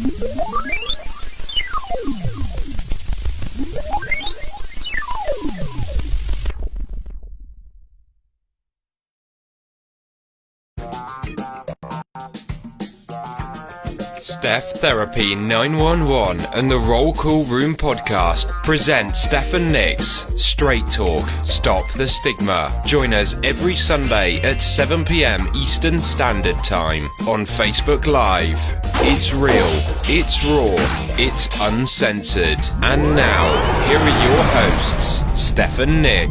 Steph Therapy 911 and the Roll Call Room podcast present Steph and Nick's Straight Talk, Stop the Stigma. Join us every Sunday at 7 p.m. Eastern Standard Time on Facebook Live. It's real, it's raw, it's uncensored. And now, here are your hosts, Steph and Nick.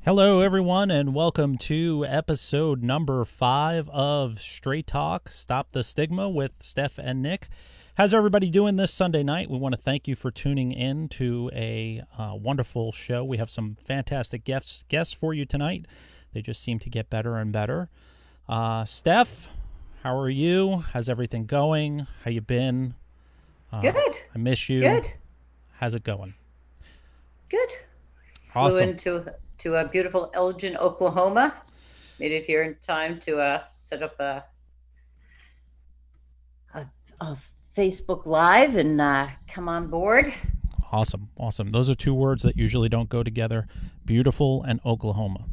Hello, everyone, and welcome to episode number 5 of Straight Talk, Stop the Stigma with Steph and Nick. How's everybody doing this Sunday night? We want to thank you for tuning in to a wonderful show. We have some fantastic guests for you tonight. They just seem to get better and better. Steph, how are you? How's everything going? How you been? Good. I miss you. Good. How's it going? Good. Awesome. Flew into a beautiful Elgin, Oklahoma. Made it here in time to set up a Facebook Live and come on board. Awesome. Those are two words that usually don't go together. Beautiful and Oklahoma.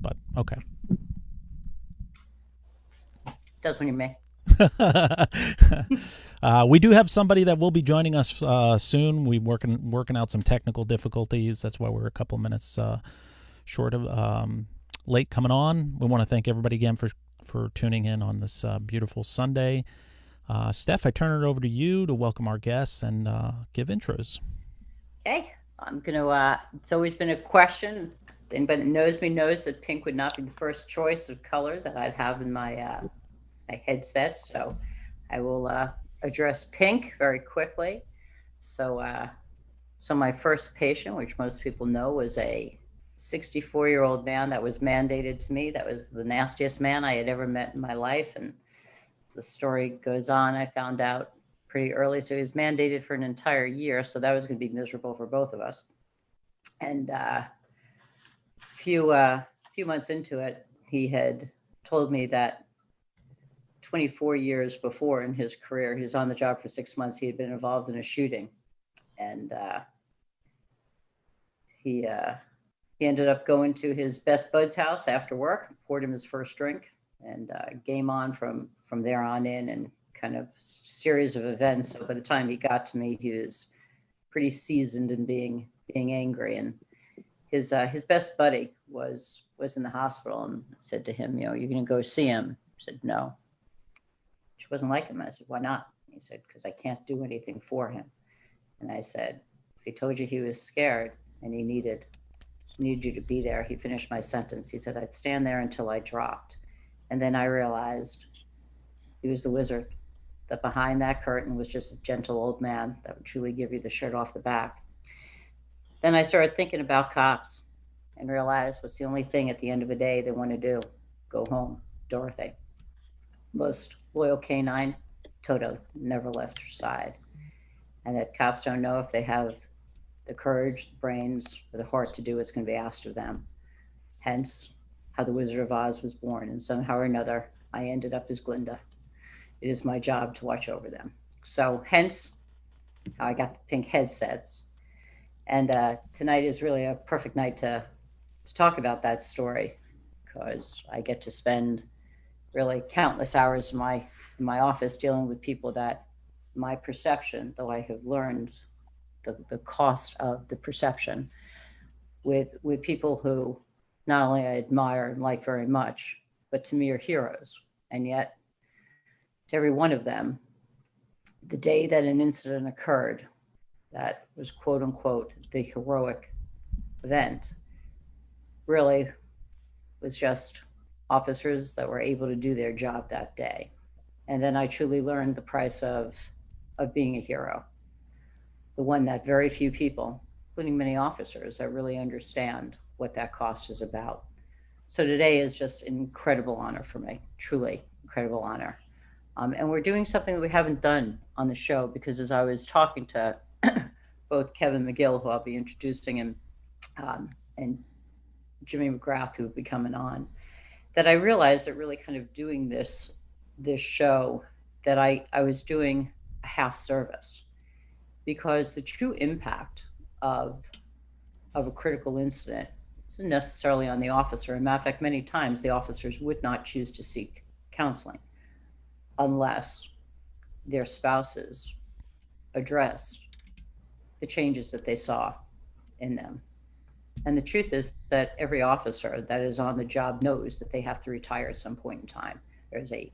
But okay. Does when you may. We do have somebody that will be joining us soon. We're working out some technical difficulties. That's why we're a couple minutes short of late coming on. We want to thank everybody again for tuning in on this beautiful Sunday. Steph, I turn it over to you to welcome our guests and give intros. Okay. I'm going to, it's always been a question. Anybody that knows me knows that pink would not be the first choice of color that I'd have in my my headset. So I will address pink very quickly. So my first patient, which most people know, was a 64-year-old man that was mandated to me. That was the nastiest man I had ever met in my life. And the story goes on. I found out pretty early. So he was mandated for an entire year. So that was going to be miserable for both of us. And a few months into it, he had told me that 24 years before in his career, he was on the job for 6 months, he had been involved in a shooting. And he ended up going to his best bud's house after work, poured him his first drink, and game on from there on in, and kind of series of events. So by the time he got to me, he was pretty seasoned in being angry. And his best buddy was in the hospital, and said to him, "You're going to go see him?" He said, "No." She wasn't like him. I said, "Why not?" He said, "Because I can't do anything for him." And I said, "If he told you he was scared and he needed you to be there," he finished my sentence. He said, "I'd stand there until I dropped." And then I realized he was the wizard, that behind that curtain was just a gentle old man that would truly give you the shirt off the back. Then I started thinking about cops and realized what's the only thing at the end of the day they want to do: go home. Dorothy, most loyal canine, Toto, never left her side. And that cops don't know if they have the courage, the brains, or the heart to do what's going to be asked of them. Hence, how the Wizard of Oz was born. And somehow or another, I ended up as Glinda. It is my job to watch over them. So hence, how I got the pink headsets. And tonight is really a perfect night to talk about that story, because I get to spend really countless hours in my office dealing with people that my perception, though I have learned the cost of the perception, with people who not only I admire and like very much, but to me are heroes. And yet, to every one of them, the day that an incident occurred that was quote unquote the heroic event, really was just officers that were able to do their job that day. And then I truly learned the price of being a hero, the one that very few people, including many officers, that really understand what that cost is about. So today is just an incredible honor for me, truly incredible honor. And we're doing something that we haven't done on the show, because as I was talking to both Kevin McGill, who I'll be introducing, and Jimmy Mcgrath, who will be coming on, that I realized that really kind of doing this show, that I was doing a half service, because the true impact of a critical incident isn't necessarily on the officer. In fact, many times the officers would not choose to seek counseling unless their spouses addressed the changes that they saw in them. And the truth is that every officer that is on the job knows that they have to retire at some point in time. There's a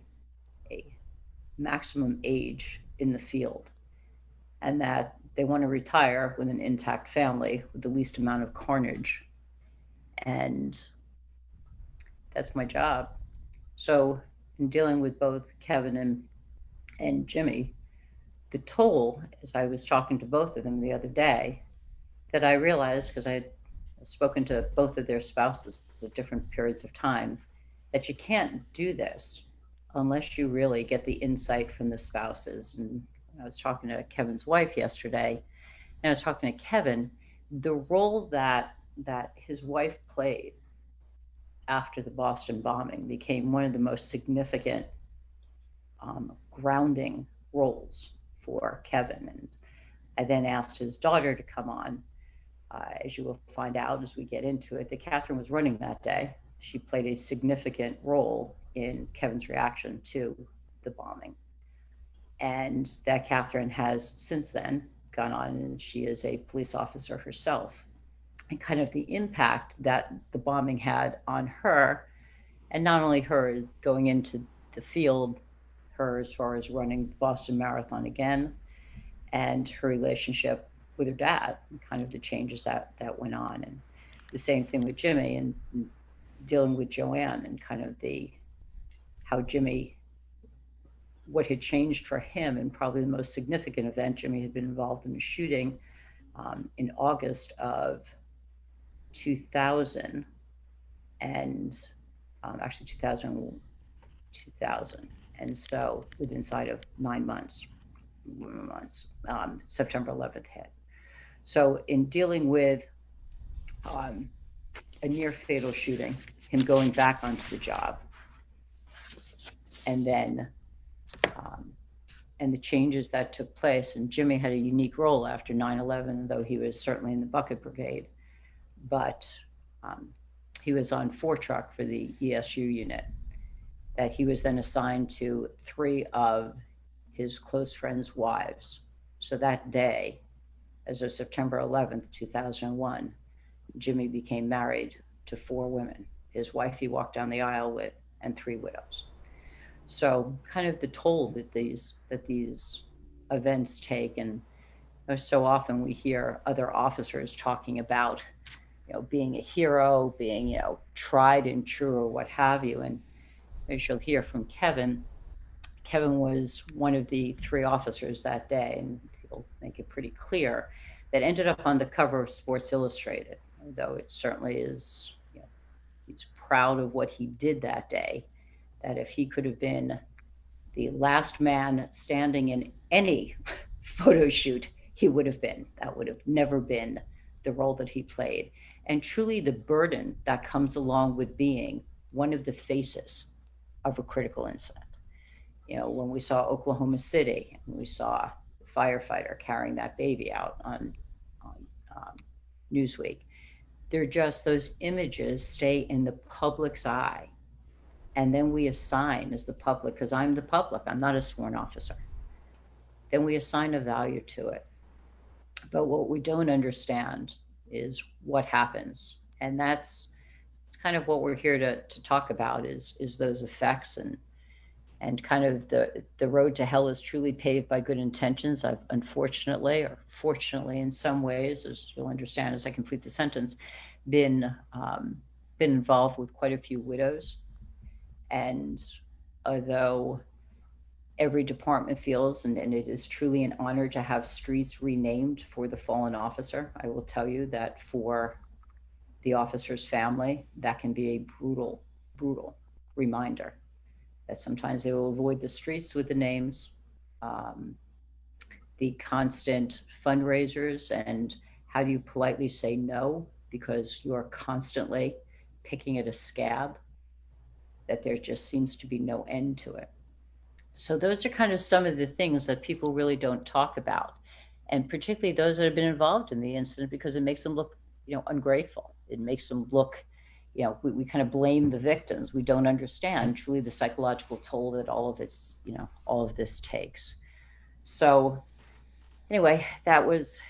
maximum age in the field, and that they want to retire with an intact family with the least amount of carnage. And that's my job. So in dealing with both Kevin and Jimmy, the toll, as I was talking to both of them the other day, that I realized, because I had spoken to both of their spouses at different periods of time, that you can't do this unless you really get the insight from the spouses. And I was talking to Kevin's wife yesterday, and I was talking to Kevin, the role that his wife played after the Boston bombing became one of the most significant grounding roles for Kevin. And I then asked his daughter to come on. As you will find out as we get into it, that Catherine was running that day. She played a significant role in Kevin's reaction to the bombing. And that Catherine has since then gone on, and she is a police officer herself. And kind of the impact that the bombing had on her, and not only her going into the field, her as far as running the Boston Marathon again, and her relationship with her dad, and kind of the changes that went on. And the same thing with Jimmy, and dealing with Joanne, and kind of how Jimmy, what had changed for him, and probably the most significant event. Jimmy had been involved in a shooting in August of 2000, and actually 2000, and so within inside of 9 months, September 11th hit. So in dealing with a near fatal shooting, him going back onto the job, and then and the changes that took place. And Jimmy had a unique role after 9/11, though he was certainly in the bucket brigade, but he was on 4 truck for the ESU unit, that he was then assigned to 3 of his close friends' wives. So that day, as of September 11th, 2001, Jimmy became married to 4 women. His wife he walked down the aisle with, and 3 widows. So kind of the toll that these events take. And so often we hear other officers talking about, being a hero, being, tried and true, or what have you. And as you'll hear from Kevin was one of the 3 officers that day, and he'll make it pretty clear, that ended up on the cover of Sports Illustrated, though it certainly is, he's proud of what he did that day, that if he could have been the last man standing in any photo shoot, he would have been. That would have never been the role that he played. And truly the burden that comes along with being one of the faces of a critical incident. When we saw Oklahoma City, and we saw the firefighter carrying that baby out on Newsweek, they're just, those images stay in the public's eye. And then we assign, as the public, because I'm the public, I'm not a sworn officer, then we assign a value to it. But what we don't understand is what happens. And it's kind of what we're here to talk about, is those effects, and kind of the road to hell is truly paved by good intentions. I've unfortunately, or fortunately in some ways, as you'll understand as I complete the sentence, been been involved with quite a few widows. And although every department feels, and it is truly an honor to have streets renamed for the fallen officer, I will tell you that for the officer's family, that can be a brutal, brutal reminder that sometimes they will avoid the streets with the names, the constant fundraisers, and how do you politely say no because you're constantly picking at a scab, that there just seems to be no end to it. So those are kind of some of the things that people really don't talk about, and particularly those that have been involved in the incident, because it makes them look, ungrateful. It makes them look, we kind of blame the victims. We don't understand truly the psychological toll that all of this takes. So anyway, that's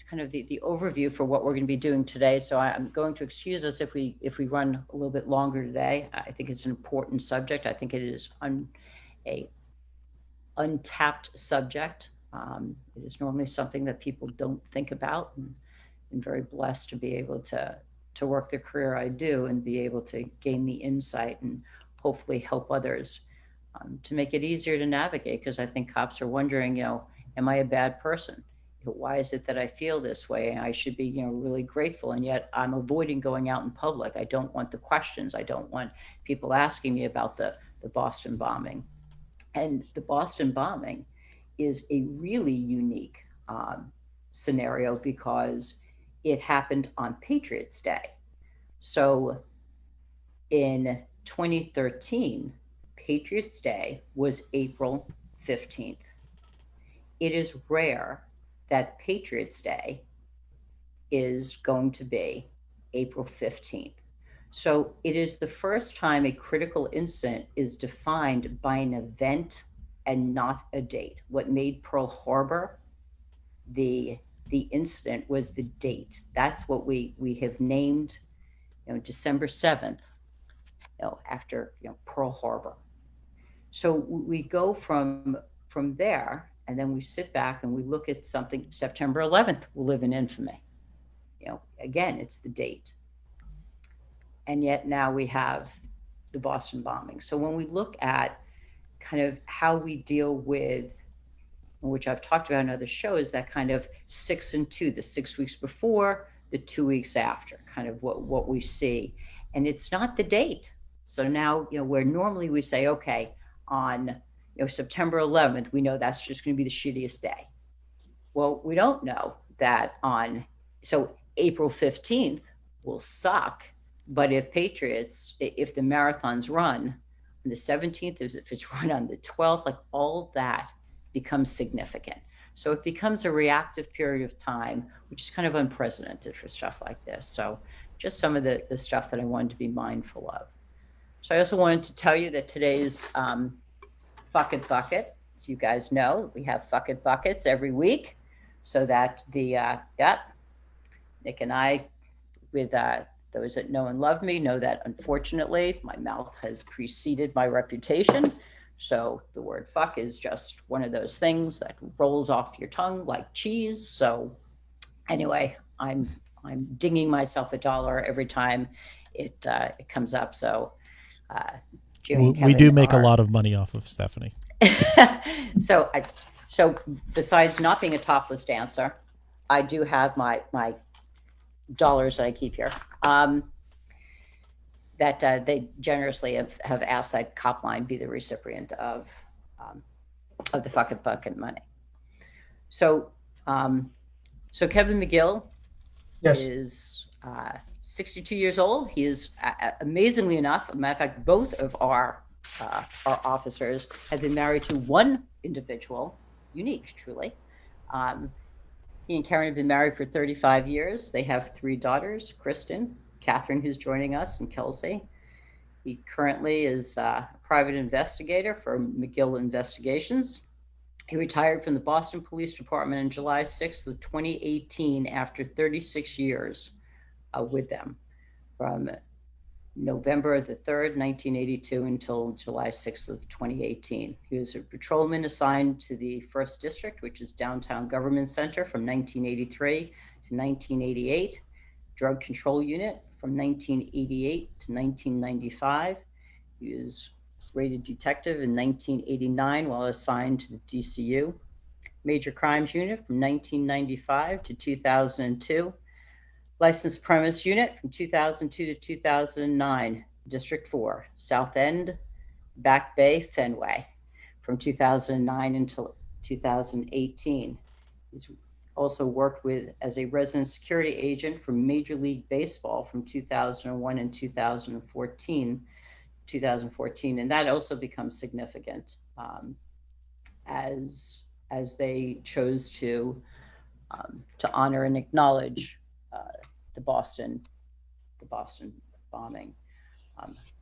kind of the overview for what we're going to be doing today. So I'm going to excuse us if we run a little bit longer today. I think it's an important subject. I think it is a untapped subject. It is normally something that people don't think about, and I'm very blessed to be able to work the career I do and be able to gain the insight and hopefully help others to make it easier to navigate, because I think cops are wondering, am I a bad person? Why is it that I feel this way? I should be, really grateful, and yet I'm avoiding going out in public. I don't want the questions. I don't want people asking me about the Boston bombing. And the Boston bombing is a really unique scenario because it happened on Patriots' Day. So in 2013, Patriots' Day was April 15th. It is rare that Patriots' Day is going to be April 15th. So it is the first time a critical incident is defined by an event and not a date. What made Pearl Harbor the incident was the date. That's what we have named, December 7th, after Pearl Harbor. So we go from there, and then we sit back and we look at something. September 11th will live in infamy. Again, it's the date. And yet now we have the Boston bombing. So when we look at kind of how we deal with, which I've talked about in other shows, that kind of 6 and 2, the 6 weeks before, the 2 weeks after, kind of what we see. And it's not the date. So now, where normally we say, okay, on September 11th, we know that's just going to be the shittiest day. Well, we don't know that so April 15th will suck. But if the marathons run on the 17th, if it's run on the 12th, like all that becomes significant. So it becomes a reactive period of time, which is kind of unprecedented for stuff like this. So just some of the stuff that I wanted to be mindful of. So I also wanted to tell you that today's Fuck It Bucket, as you guys know, we have Fuck It Buckets every week, so that Nick and I, with those that know and love me, know that unfortunately my mouth has preceded my reputation. So the word fuck is just one of those things that rolls off your tongue like cheese. So anyway, I'm dinging myself $1 every time it comes up. So Jimmy and we do make a lot of money off of Stephanie. So besides not being a topless dancer, I do have my dollars that I keep here. That they generously have asked that Cop Line be the recipient of the Fuck It Bucket money. So Kevin McGill is 62 years old. He is amazingly enough, as a matter of fact, both of our officers have been married to one individual, unique, truly. He and Karen have been married for 35 years. They have 3 daughters, Kristen, Catherine, who's joining us, and Kelsey. He currently is a private investigator for McGill Investigations. He retired from the Boston Police Department on July 6th of 2018 after 36 years with them, from November the 3rd, 1982 until July 6th of 2018. He was a patrolman assigned to the 1st District, which is Downtown Government Center, from 1983 to 1988, Drug Control Unit from 1988 to 1995. He was rated detective in 1989 while assigned to the DCU. Major Crimes Unit from 1995 to 2002. Licensed Premise Unit from 2002 to 2009. District 4, South End, Back Bay, Fenway, from 2009 until 2018. He's also worked as a resident security agent for Major League Baseball from 2001 and 2014, and that also becomes significant as they chose to honor and acknowledge the Boston bombing,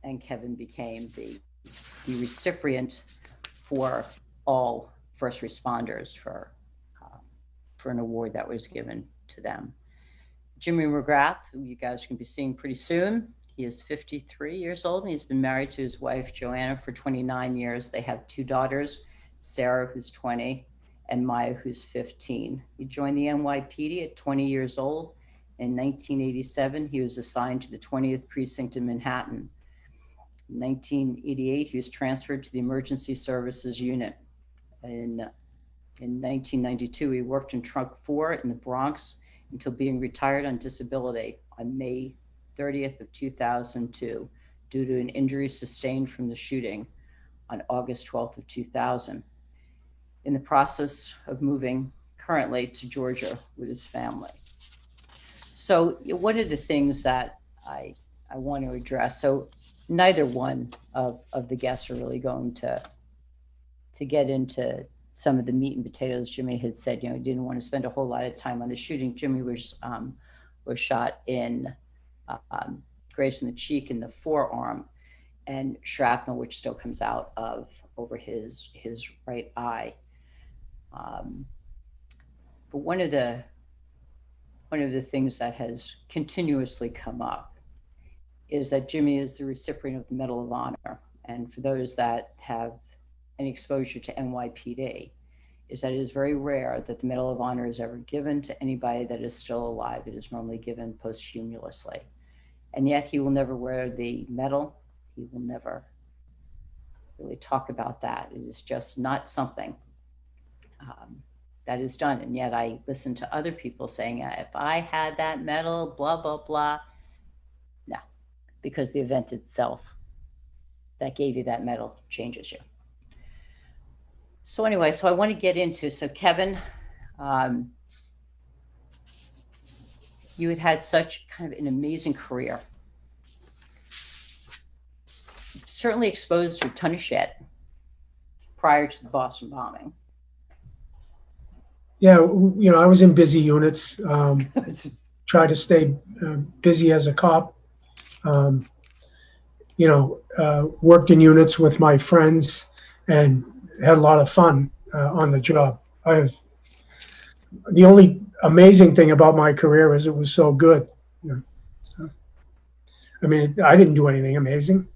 and Kevin became the recipient for all first responders for an award that was given to them. Jimmy McGrath, who you guys can be seeing pretty soon, he is 53 years old, and he's been married to his wife, Joanna, for 29 years. They have 2 daughters, Sarah, who's 20, and Maya, who's 15. He joined the NYPD at 20 years old. In 1987, he was assigned to the 20th Precinct in Manhattan. In 1988, he was transferred to the Emergency Services Unit. In 1992, he worked in Trunk 4 in the Bronx until being retired on disability on May 30th of 2002 due to an injury sustained from the shooting on August 12th of 2000. In the process of moving currently to Georgia with his family. So one of the things that I want to address, so neither one of the guests are really going to get into some of the meat and potatoes. Jimmy had said, he didn't want to spend a whole lot of time on the shooting. Jimmy was shot in grazed in the cheek and the forearm, and shrapnel, which still comes out of over his right eye. But one of the things that has continuously come up is that Jimmy is the recipient of the Medal of Honor. And for those that have any exposure to NYPD, is that it is very rare that the Medal of Honor is ever given to anybody that is still alive. It is normally given posthumously. And yet he will never wear the medal. He will never really talk about that. It is just not something that is done. And yet I listen to other people saying, if I had that medal, blah, blah, blah. No, because the event itself that gave you that medal changes you. So anyway, so I want to get into, so Kevin, you had such kind of an amazing career. Certainly exposed to a ton of shit prior to the Boston bombing. Yeah, I was in busy units. Tried to stay busy as a cop. Worked in units with my friends and had a lot of fun on the job. The only amazing thing about my career is it was so good. I mean, I didn't do anything amazing.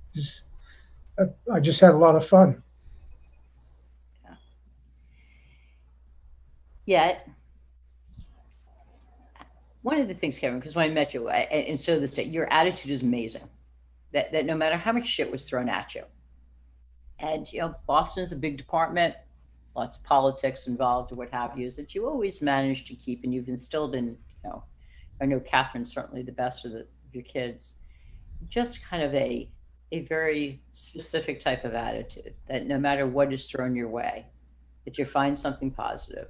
I just had a lot of fun. Yet, one of the things, Kevin, because when I met you, and so this day, your attitude is amazing. That no matter how much shit was thrown at you, and Boston is a big department, lots of politics involved or what have you, is that you always manage to keep, and you've instilled in, I know Catherine's certainly the best of your kids, just kind of a very specific type of attitude that no matter what is thrown your way, that you find something positive.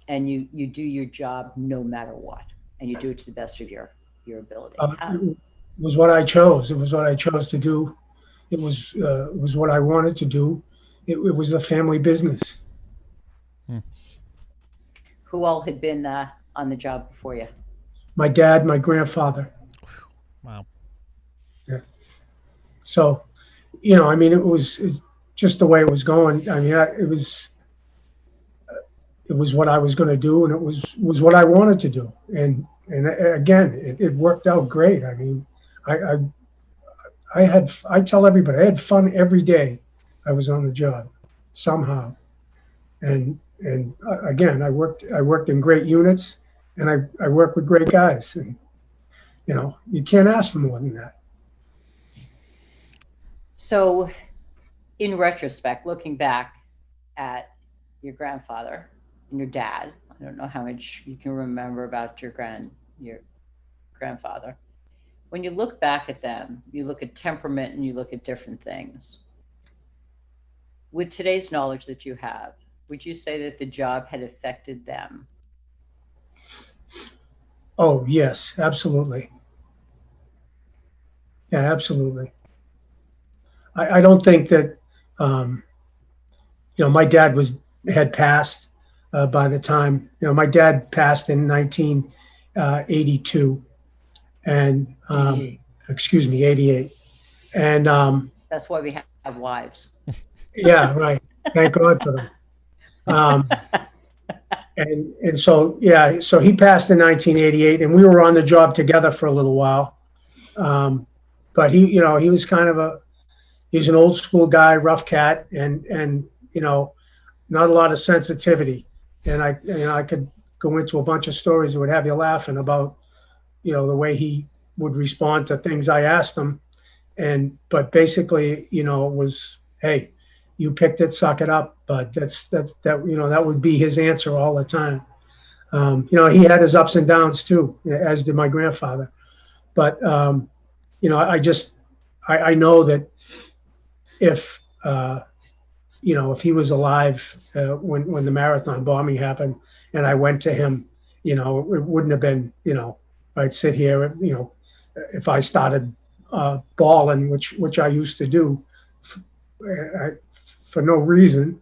And you do your job no matter what, and you do it to the best of your ability. It was what I chose. It was what I chose to do. It was what I wanted to do. It was a family business. Who all had been on the job before you? My dad, my grandfather. Wow. Yeah. So, it was just the way it was going. I mean, it was what I was going to do, and it was what I wanted to do. And again, it worked out great. I mean, I tell everybody I had fun every day I was on the job somehow. And again, I worked in great units, and I worked with great guys. And You can't ask for more than that. So, in retrospect, looking back at your grandfather and your dad, I don't know how much you can remember about your grandfather. When you look back at them, you look at temperament and you look at different things. With today's knowledge that you have, would you say that the job had affected them? Oh, yes, absolutely. Yeah, absolutely. I don't think that, my dad had passed by the time, my dad passed in 1982 and, excuse me, 88. And That's why we have wives. yeah, right. Thank God for them. And so, yeah, so he passed in 1988 and we were on the job together for a little while. But he was kind of he's an old school guy, rough cat, and not a lot of sensitivity. And I could go into a bunch of stories that would have you laughing about, the way he would respond to things I asked him. But basically, it was, hey, you picked it, suck it up. But that would be his answer all the time. He had his ups and downs too, as did my grandfather. But I know that if if he was alive when the marathon bombing happened, and I went to him, it wouldn't have been, I'd sit here, if I started bawling, which I used to do for no reason,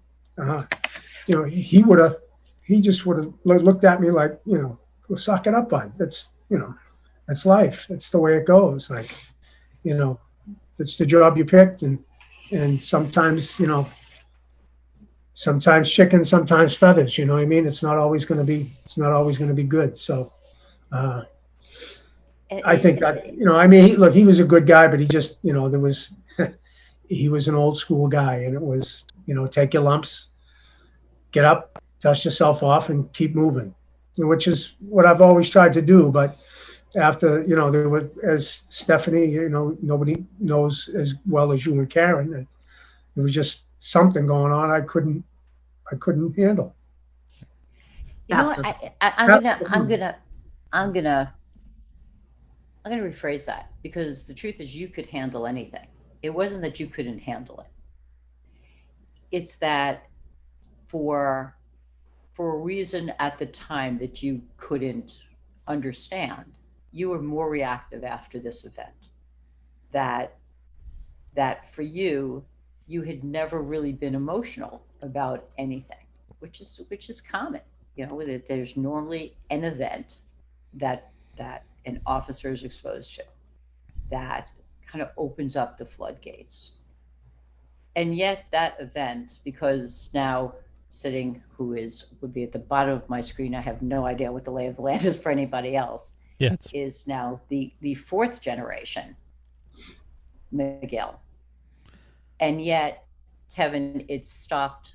he just would have looked at me like, well, suck it up, bud. That's life. That's the way it goes. Like, it's the job you picked, and sometimes, sometimes chicken, sometimes feathers. You know what I mean? It's not always going to be good. So, I think that, look, he was a good guy, but he just, he was an old school guy, and it was, take your lumps, get up, dust yourself off, and keep moving, which is what I've always tried to do. But after, there was, as Stephanie, nobody knows as well as you and Karen, that there was just something going on I couldn't handle. I'm gonna rephrase that, because the truth is you could handle anything. It wasn't that you couldn't handle it. It's that for a reason at the time that you couldn't understand, you were more reactive after this event. That for you had never really been emotional about anything, which is common. That there's normally an event that an officer is exposed to that kind of opens up the floodgates. And yet that event, because now sitting would be at the bottom of my screen, I have no idea what the lay of the land is for anybody else. Yeah, is now the fourth generation McGill. And yet, Kevin, it stopped.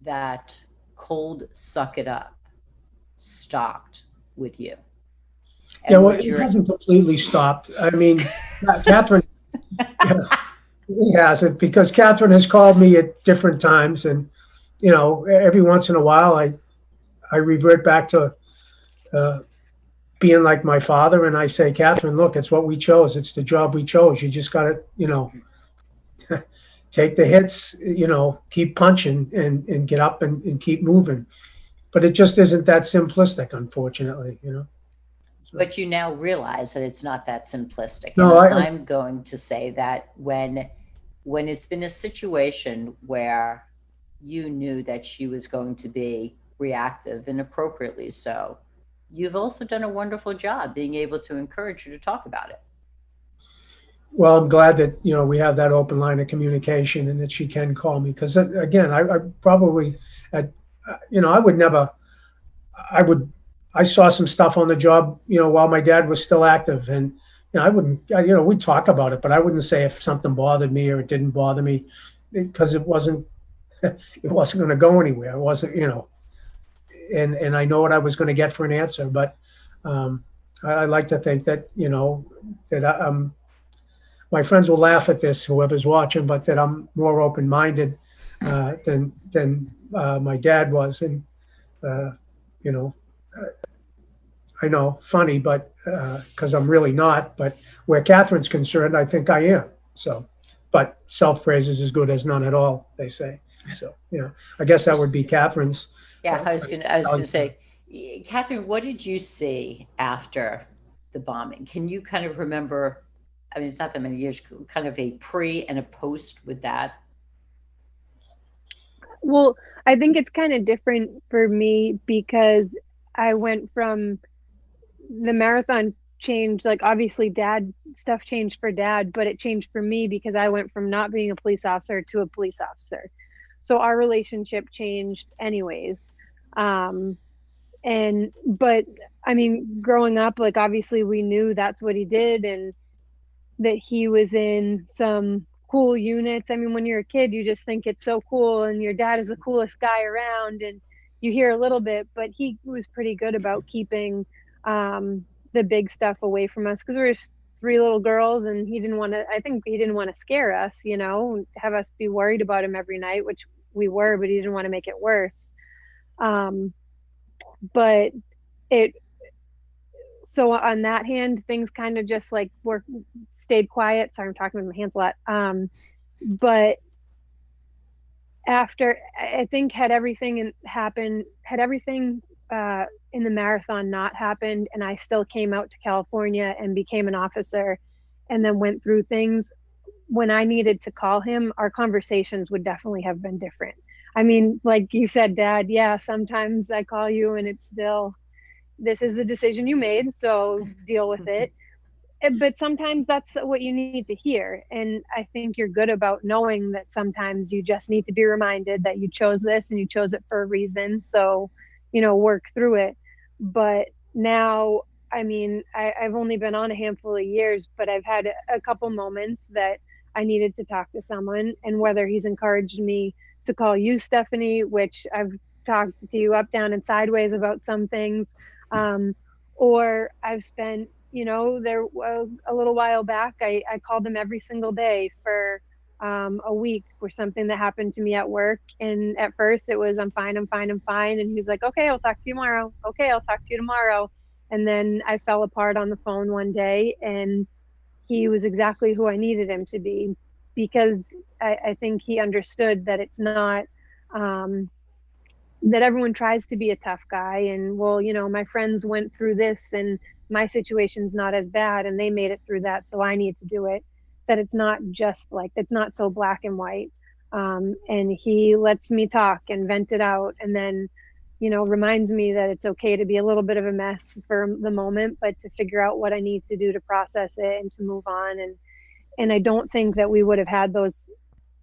That cold suck it up stopped with you. And yeah, well, it hasn't completely stopped. I mean, Catherine has it, because Catherine has called me at different times, and every once in a while I revert back to being like my father, and I say, Catherine, look, it's what we chose. It's the job we chose. You just got to, take the hits, keep punching and get up and keep moving. But it just isn't that simplistic, unfortunately, So. But you now realize that it's not that simplistic. No, I'm going to say that when it's been a situation where you knew that she was going to be reactive, and appropriately so, you've also done a wonderful job being able to encourage her to talk about it. Well, I'm glad that, we have that open line of communication, and that she can call me. Because again, I probably, I saw some stuff on the job, while my dad was still active, and, I wouldn't, we'd talk about it, but I wouldn't say if something bothered me or it didn't bother me, because it wasn't going to go anywhere. It wasn't, and I know what I was going to get for an answer. But I like to think that, that my friends will laugh at this, whoever's watching, but that I'm more open-minded than my dad was. And, you know, I know, funny, but because I'm really not. But where Catherine's concerned, I think I am. So, but self-praise is as good as none at all, they say. So, I guess that would be Catherine's. Yeah, I was gonna say, Catherine, what did you see after the bombing? Can you kind of remember? I mean, it's not that many years. Kind of a pre and a post with that. Well, I think it's kind of different for me because I went from the marathon changed, like obviously dad stuff changed for dad, but it changed for me because I went from not being a police officer to a police officer. So our relationship changed anyways. But I mean, growing up, like obviously we knew that's what he did and that he was in some cool units. I mean, when you're a kid, you just think it's so cool and your dad is the coolest guy around and you hear a little bit, but he was pretty good about keeping the big stuff away from us because we were just three little girls and I think he didn't want to scare us, have us be worried about him every night, which we were, but he didn't want to make it worse. But so on that hand, things kind of just like stayed quiet. Sorry, I'm talking with my hands a lot. But after, I think had everything in the marathon not happened, and I still came out to California and became an officer and then went through things, when I needed to call him, our conversations would definitely have been different. I mean, like you said, Dad, yeah, sometimes I call you and it's still, this is the decision you made, so deal with it. But sometimes that's what you need to hear. And I think you're good about knowing that sometimes you just need to be reminded that you chose this and you chose it for a reason. So, work through it. But now, I mean, I've only been on a handful of years, but I've had a couple moments that I needed to talk to someone, and whether he's encouraged me to call you, Stephanie, which I've talked to you up, down, and sideways about some things, or I've spent, there a little while back, I called him every single day for a week for something that happened to me at work. And at first it was, I'm fine. And he was like, okay, I'll talk to you tomorrow. Okay, I'll talk to you tomorrow. And then I fell apart on the phone one day, and he was exactly who I needed him to be, because I think he understood that it's not, that everyone tries to be a tough guy and, well, my friends went through this and my situation's not as bad and they made it through that, so I need to do it. That it's not just like, it's not so black and white. And he lets me talk and vent it out, and then, reminds me that it's okay to be a little bit of a mess for the moment, but to figure out what I need to do to process it and to move on. And I don't think that we would have had those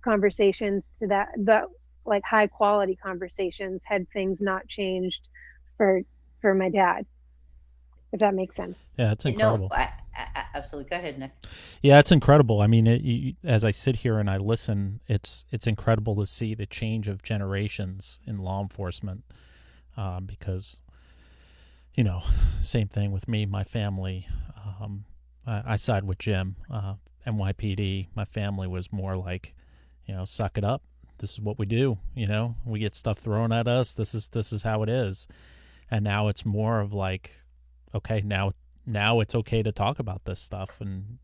conversations the like high quality conversations had things not changed for my dad, if that makes sense. Yeah, it's incredible. No, I absolutely. Go ahead, Nick. Yeah, it's incredible. I mean, as I sit here and I listen, it's incredible to see the change of generations in law enforcement, because, same thing with me, my family. I side with Jim. NYPD, my family was more like, suck it up. This is what we do. We get stuff thrown at us. This is how it is. And now it's more of like, okay, now it's okay to talk about this stuff. And,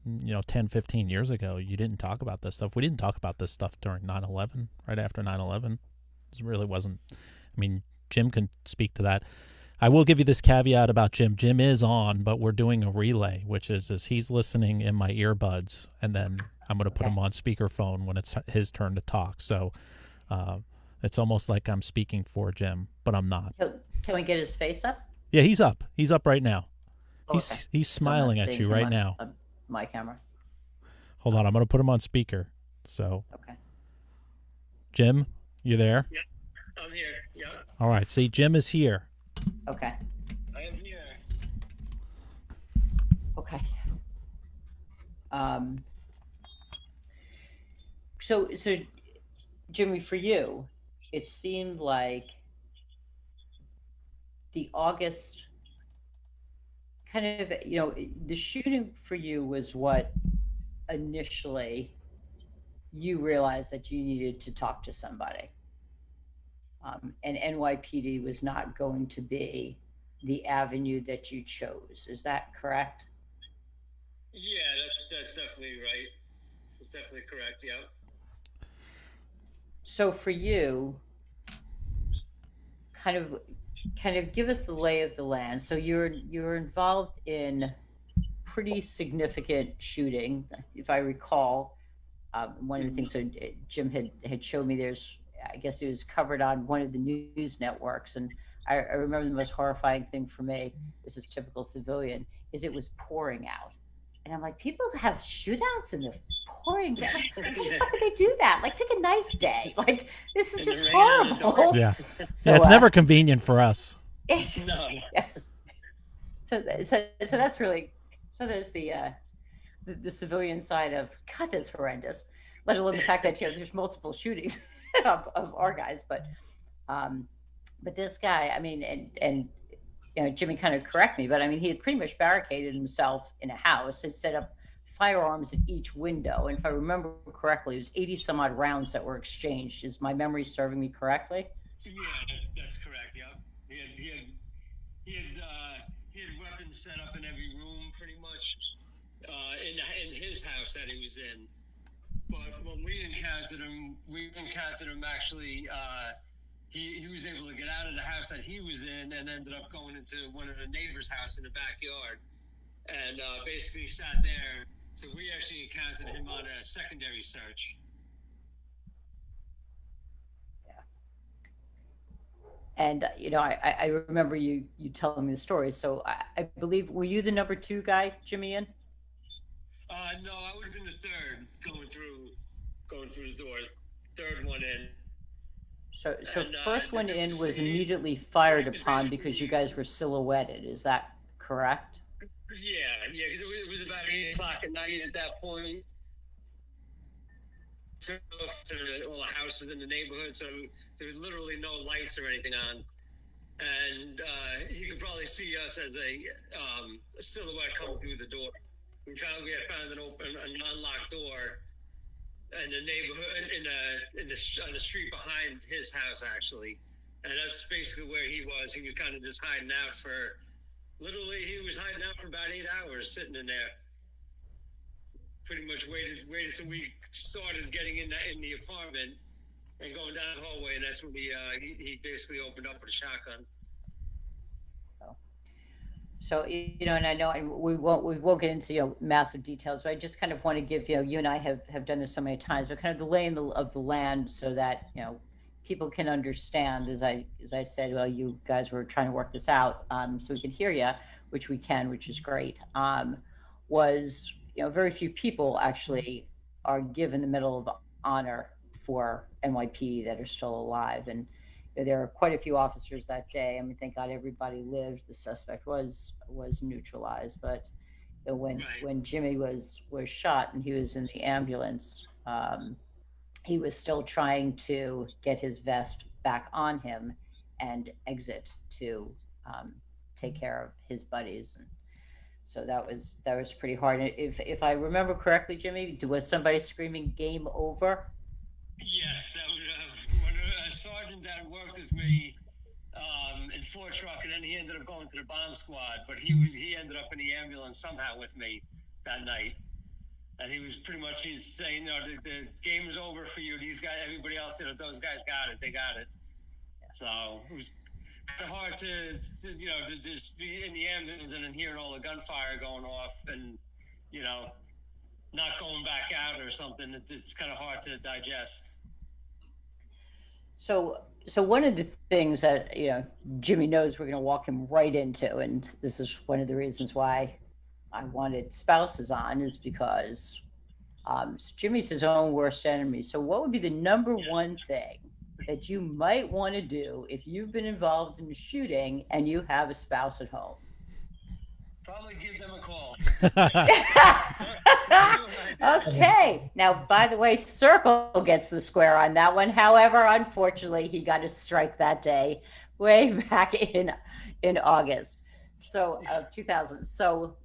10, 15 years ago, you didn't talk about this stuff. We didn't talk about this stuff during 9/11, right after 9/11. It really wasn't. I mean, Jim can speak to that. I will give you this caveat about Jim. Jim is on, but we're doing a relay, which is he's listening in my earbuds, and then I'm going to put him on speakerphone when it's his turn to talk. So it's almost like I'm speaking for Jim, but I'm not. Can we get his face up? Yeah, he's up. He's up right now. Okay. He's smiling at you right now. My camera. Hold on, I'm going to put him on speaker. So, okay. Jim, you there? Yeah, I'm here. Yeah. All right. See, Jim is here. Okay. I am here. Okay. So Jimmy, for you, it seemed like the August kind of, the shooting for you was what initially you realized that you needed to talk to somebody. And NYPD was not going to be the avenue that you chose. Is that correct? Yeah, that's definitely right. That's definitely correct. Yeah. So for you, kind of give us the lay of the land. So you're involved in pretty significant shooting, if I recall. One of the things, so Jim had showed me, there's, I guess it was covered on one of the news networks, and I remember the most horrifying thing for me, this is typical civilian, is it was pouring out. And I'm like, people have shootouts and they're pouring down. Like, how the fuck would they do that? Like, pick a nice day. Like, this is just horrible. Yeah. So, Yeah, it's never convenient for us. No. Yeah. So that's really, so there's the civilian side of, God, that's horrendous. Let alone the fact that there's multiple shootings of our guys, but this guy, I mean, and Jimmy kind of correct me, but I mean, he had pretty much barricaded himself in a house, had set up firearms at each window, and if I remember correctly, it was 80 some odd rounds that were exchanged. Is my memory serving me correctly? Yeah, that's correct. Yeah, he had weapons set up in every room, pretty much, in his house that he was in. But when we encountered him actually. He was able to get out of the house that he was in and ended up going into one of the neighbor's house in the backyard, and basically sat there. So we actually encountered him on a secondary search. Yeah. And I remember you telling me the story. So I believe, were you the number 2 guy, Jimmy, in? No, I would have been the third going through the door. Third one in. So first one in was immediately fired upon because you guys were silhouetted. Is that correct? Yeah, because it was about 8 o'clock at night at that point. So all the houses in the neighborhood, so there was literally no lights or anything on, and he could probably see us as a silhouette coming through the door. We had found an unlocked door. In the neighborhood, on the street behind his house, actually, and that's basically where he was. He was kind of just hiding out he was hiding out for about 8 hours, sitting in there. Pretty much waited till we started getting in the apartment and going down the hallway, and that's when he basically opened up with a shotgun. So, and I know, and we won't get into, massive details, but I just kind of want to give, you and I have done this so many times, but kind of the lay of the land so that, people can understand, as I said, well, you guys were trying to work this out, so we can hear you, which we can, which is great, was, very few people actually are given the Medal of Honor for NYPD that are still alive. And there are quite a few officers that day. I mean, thank God everybody lived. The suspect was neutralized, but when Jimmy was shot and he was in the ambulance, he was still trying to get his vest back on him and exit to take care of his buddies. And so that was pretty hard. If I remember correctly, Jimmy, was somebody screaming "Game over"? Yes, that was a sergeant that worked with me in Fort Truck, and then he ended up going to the bomb squad. But he ended up in the ambulance somehow with me that night, and he was pretty much, he's saying, the game is over for you. These guys, everybody else did it. Those guys got it. They got it. So it was kind of hard to just be in the ambulance and then hearing all the gunfire going off, and not going back out or something. It's kind of hard to digest. So one of the things that, Jimmy knows we're going to walk him right into, and this is one of the reasons why I wanted spouses on, is because Jimmy's his own worst enemy. So what would be the number one thing that you might want to do if you've been involved in a shooting and you have a spouse at home? Probably give them a call. Okay. Now, by the way, Circle gets the square on that one. However, unfortunately, he got a strike that day, way back in August. So 2000. So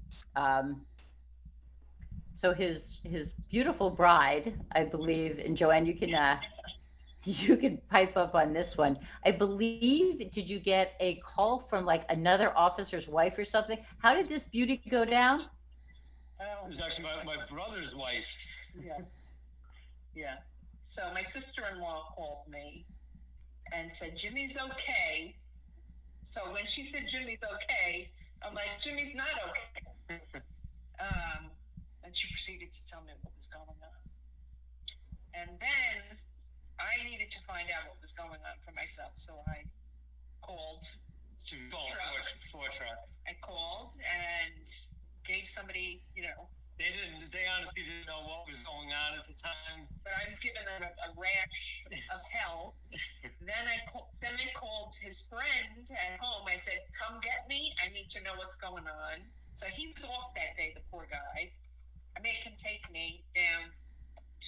his beautiful bride, I believe, and Joanne, you can pipe up on this one. I believe, did you get a call from like another officer's wife or something? How did this beauty go down? It was actually my brother's wife. Yeah. So my sister-in-law called me and said, Jimmy's okay. So when she said Jimmy's okay, I'm like, Jimmy's not okay. And she proceeded to tell me what was going on. And then I needed to find out what was going on for myself. So I called. Floor truck. I called and gave somebody, They honestly didn't know what was going on at the time. but I was giving them a rash of hell. Then I called his friend at home. I said, "Come get me. I need to know what's going on." So he was off that day, the poor guy. I made him take me down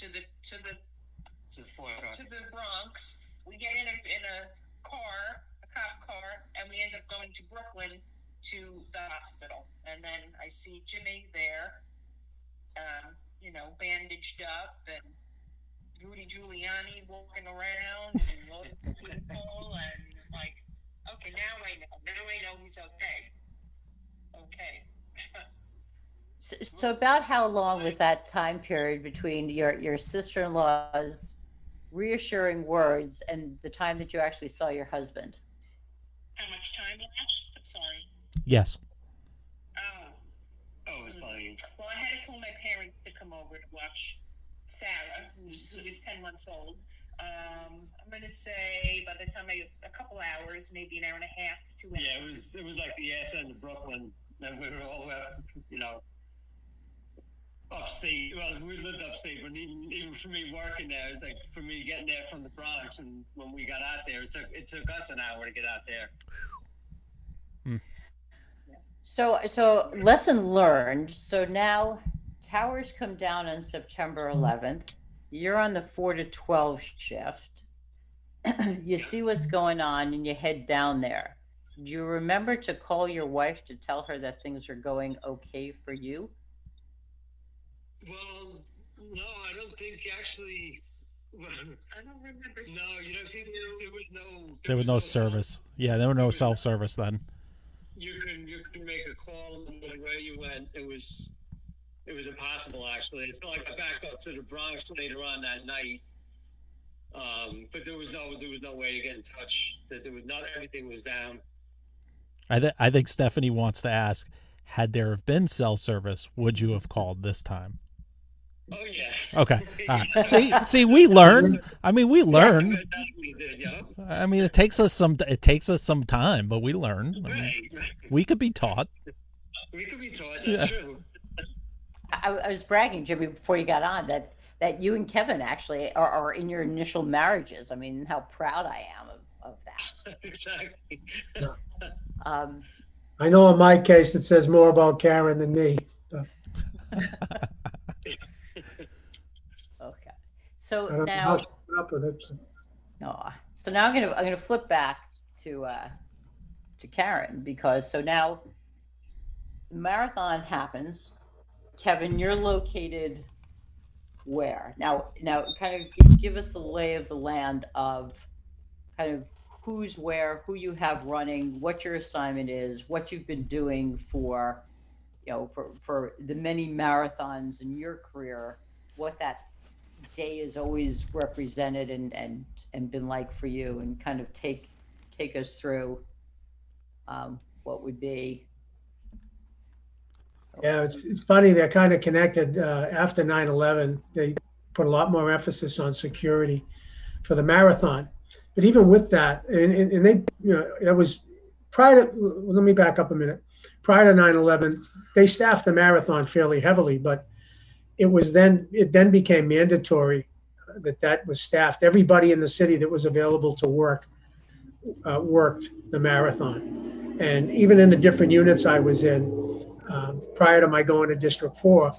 to the floor truck. to the Bronx. We get in a cop car, and we end up going to Brooklyn to the hospital. And then I see Jimmy there, bandaged up, and Rudy Giuliani walking around and loading people, and like, okay, now I know he's okay. Okay. So about how long was that time period between your sister-in-law's reassuring words and the time that you actually saw your husband? How much time elapsed? I'm sorry. Yes. Oh, it was probably. Well, I had to call my parents to come over to watch Sarah, who was 10 months old. I'm going to say by the time a couple hours, maybe an hour and a half, 2 hours. Yeah, it was like the ass end of Brooklyn, and we were all upstate. Well, we lived upstate, but even for me working there, like for me getting there from the Bronx, and when we got out there, it took us an hour to get out there. So lesson learned. So now towers come down on September 11th. You're on the 4 to 12 shift. You see what's going on and you head down there. Do you remember to call your wife to tell her that things are going okay for you? Well, no, I don't think actually. I don't remember. No, There was no service. Yeah, there was no self-service then. You couldn't make a call no matter where you went. It was impossible actually. Until I got back up to the Bronx later on that night. But there was no way to get in touch. That there was not everything was down. I think Stephanie wants to ask, had there have been cell service, would you have called this time? Oh yeah. Okay. See, we learn. I mean, we learn. I mean, it takes us some time, but we learn. I mean, we could be taught. We could be taught. That's true. I was bragging, Jimmy, before you got on that you and Kevin actually are in your initial marriages. I mean, how proud I am of that. Exactly. I know in my case it says more about Karen than me. Okay. So I don't know now, how she put up with it. no. So now I'm gonna flip back to Karen, because so now the marathon happens. Kevin, you're located where? Now kind of give us the lay of the land of kind of who's where, who you have running, what your assignment is, what you've been doing for the many marathons in your career, what that day is always represented and been like for you, and kind of take us through what would be. Yeah, it's funny. They're kind of connected. After 9/11, they put a lot more emphasis on security for the marathon. But even with that, and they, it was prior to, let me back up a minute. Prior to 9/11, they staffed the marathon fairly heavily, but it then became mandatory that was staffed. Everybody in the city that was available to work worked the marathon. And even in the different units I was in, prior to my going to District 4,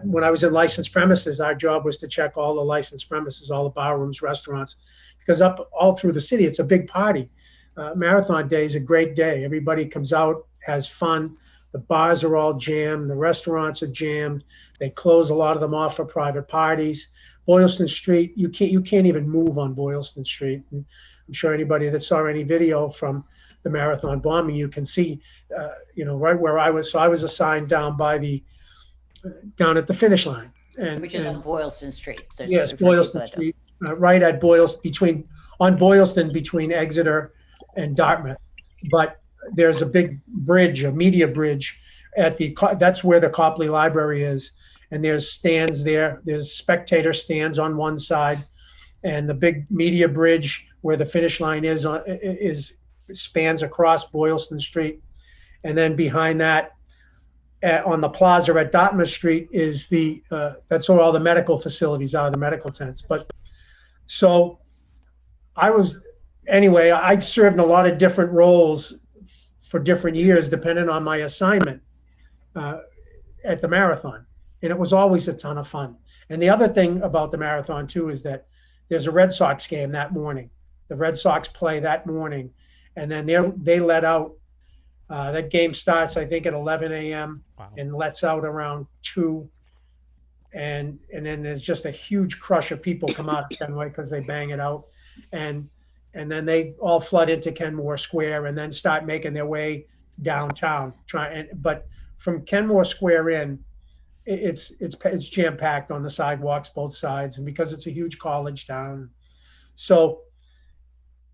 when I was in licensed premises, our job was to check all the licensed premises, all the bar rooms, restaurants, because up all through the city, it's a big party. Marathon Day is a great day. Everybody comes out, has fun. The bars are all jammed. The restaurants are jammed. They close a lot of them off for private parties. Boylston Street, you can't even move on Boylston Street. And I'm sure anybody that saw any video from the marathon bombing, you can see, right where I was. So I was assigned down at the finish line, which is on Boylston Street. So yes, Boylston Street, right at Boylston, between Exeter and Dartmouth. But there's a big bridge, a media bridge, that's where the Copley Library is, and there's stands there. There's spectator stands on one side, and the big media bridge where the finish line is spans across Boylston Street, and then behind that, on the plaza at Dartmouth Street is that's where all the medical facilities are, the medical tents. But so I've served in a lot of different roles for different years, depending on my assignment at the marathon. And it was always a ton of fun. And the other thing about the marathon, too, is that there's a Red Sox game that morning. The Red Sox play that morning. And then they let out, that game starts, I think, at 11 a.m. Wow. and lets out around 2. And then there's just a huge crush of people come out of Kenway because they bang it out. And then they all flood into Kenmore Square and then start making their way downtown. But from Kenmore Square in, it's jam packed on the sidewalks both sides, and because it's a huge college town. So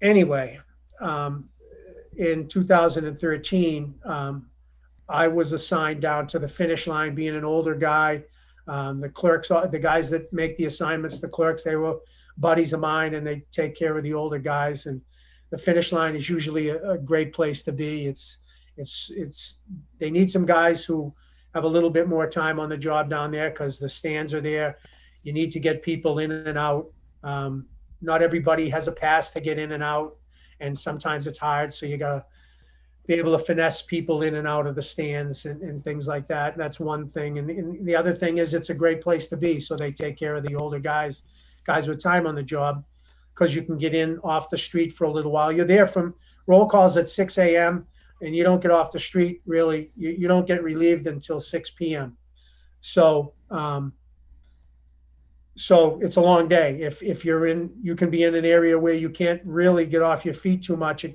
anyway, in 2013, I was assigned down to the finish line, being an older guy. The clerks, the guys that make the assignments, the clerks, they were buddies of mine, and they take care of the older guys. And the finish line is usually a great place to be. They need some guys who have a little bit more time on the job down there because the stands are there. You need to get people in and out. Not everybody has a pass to get in and out, and sometimes it's hard. So you gotta be able to finesse people in and out of the stands and things like that. And that's one thing. And the other thing is it's a great place to be. So they take care of the older guys with time on the job, because you can get in off the street for a little while. You're there from roll calls at 6 a.m. and you don't get off the street really. You don't get relieved until 6 p.m. So it's a long day. If you can be in an area where you can't really get off your feet too much.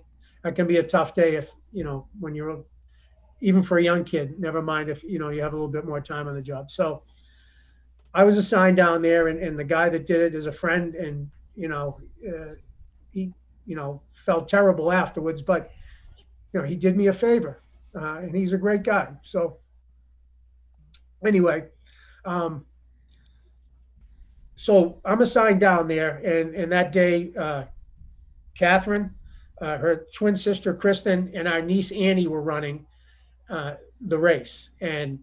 That can be a tough day when you're, even for a young kid, never mind if, you have a little bit more time on the job. So I was assigned down there, and the guy that did it is a friend, and, he, felt terrible afterwards, but, he did me a favor, and he's a great guy. So anyway, so I'm assigned down there, and that day, Catherine, her twin sister Kristen, and our niece Annie were running the race. And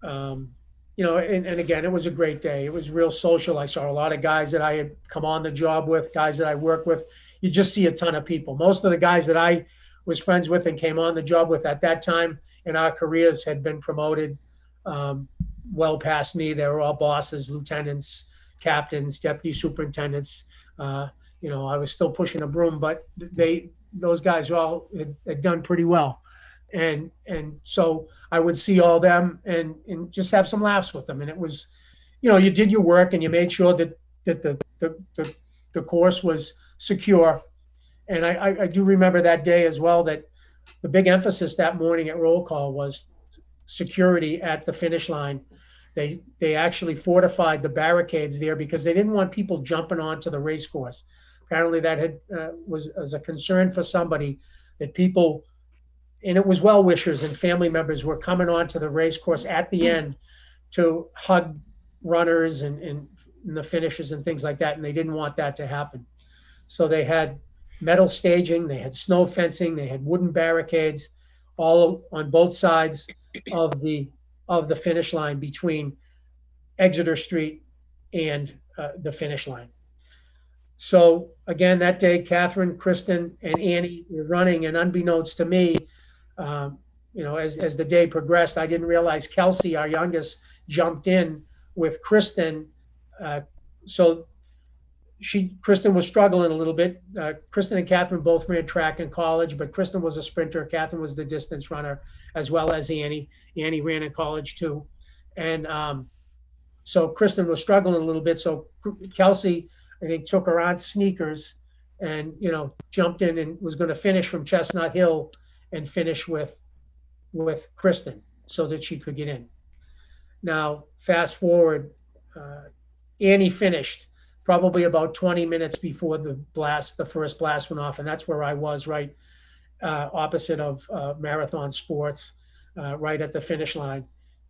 and again, it was a great day. It was real social. I saw a lot of guys that I had come on the job with, guys that I work with. You just see a ton of people. Most of the guys that I was friends with and came on the job with at that time in our careers had been promoted well past me. They were all bosses, lieutenants, captains, deputy superintendents. I was still pushing a broom, but those guys all had done pretty well. And so I would see all them and just have some laughs with them. And it was, you did your work and you made sure that the course was secure. And I do remember that day as well, that the big emphasis that morning at roll call was security at the finish line. They actually fortified the barricades there because they didn't want people jumping onto the race course. Apparently that was a concern for somebody, that people, and it was well-wishers and family members, were coming onto the race course at the end to hug runners and the finishers and things like that, and they didn't want that to happen. So they had metal staging, they had snow fencing, they had wooden barricades all on both sides of the finish line between Exeter Street and the finish line. So again, that day, Catherine, Kristen, and Annie were running, and unbeknownst to me, as the day progressed, I didn't realize Kelsey, our youngest, jumped in with Kristen. So Kristen was struggling a little bit. Kristen and Catherine both ran track in college, but Kristen was a sprinter. Catherine was the distance runner, as well as Annie. Annie ran in college too. And so Kristen was struggling a little bit. So Kelsey, I think, took her aunt's sneakers and, jumped in and was going to finish from Chestnut Hill and finish with Kristen so that she could get in. Now, fast forward, Annie finished probably about 20 minutes before the first blast went off. And that's where I was, right opposite of Marathon Sports, right at the finish line.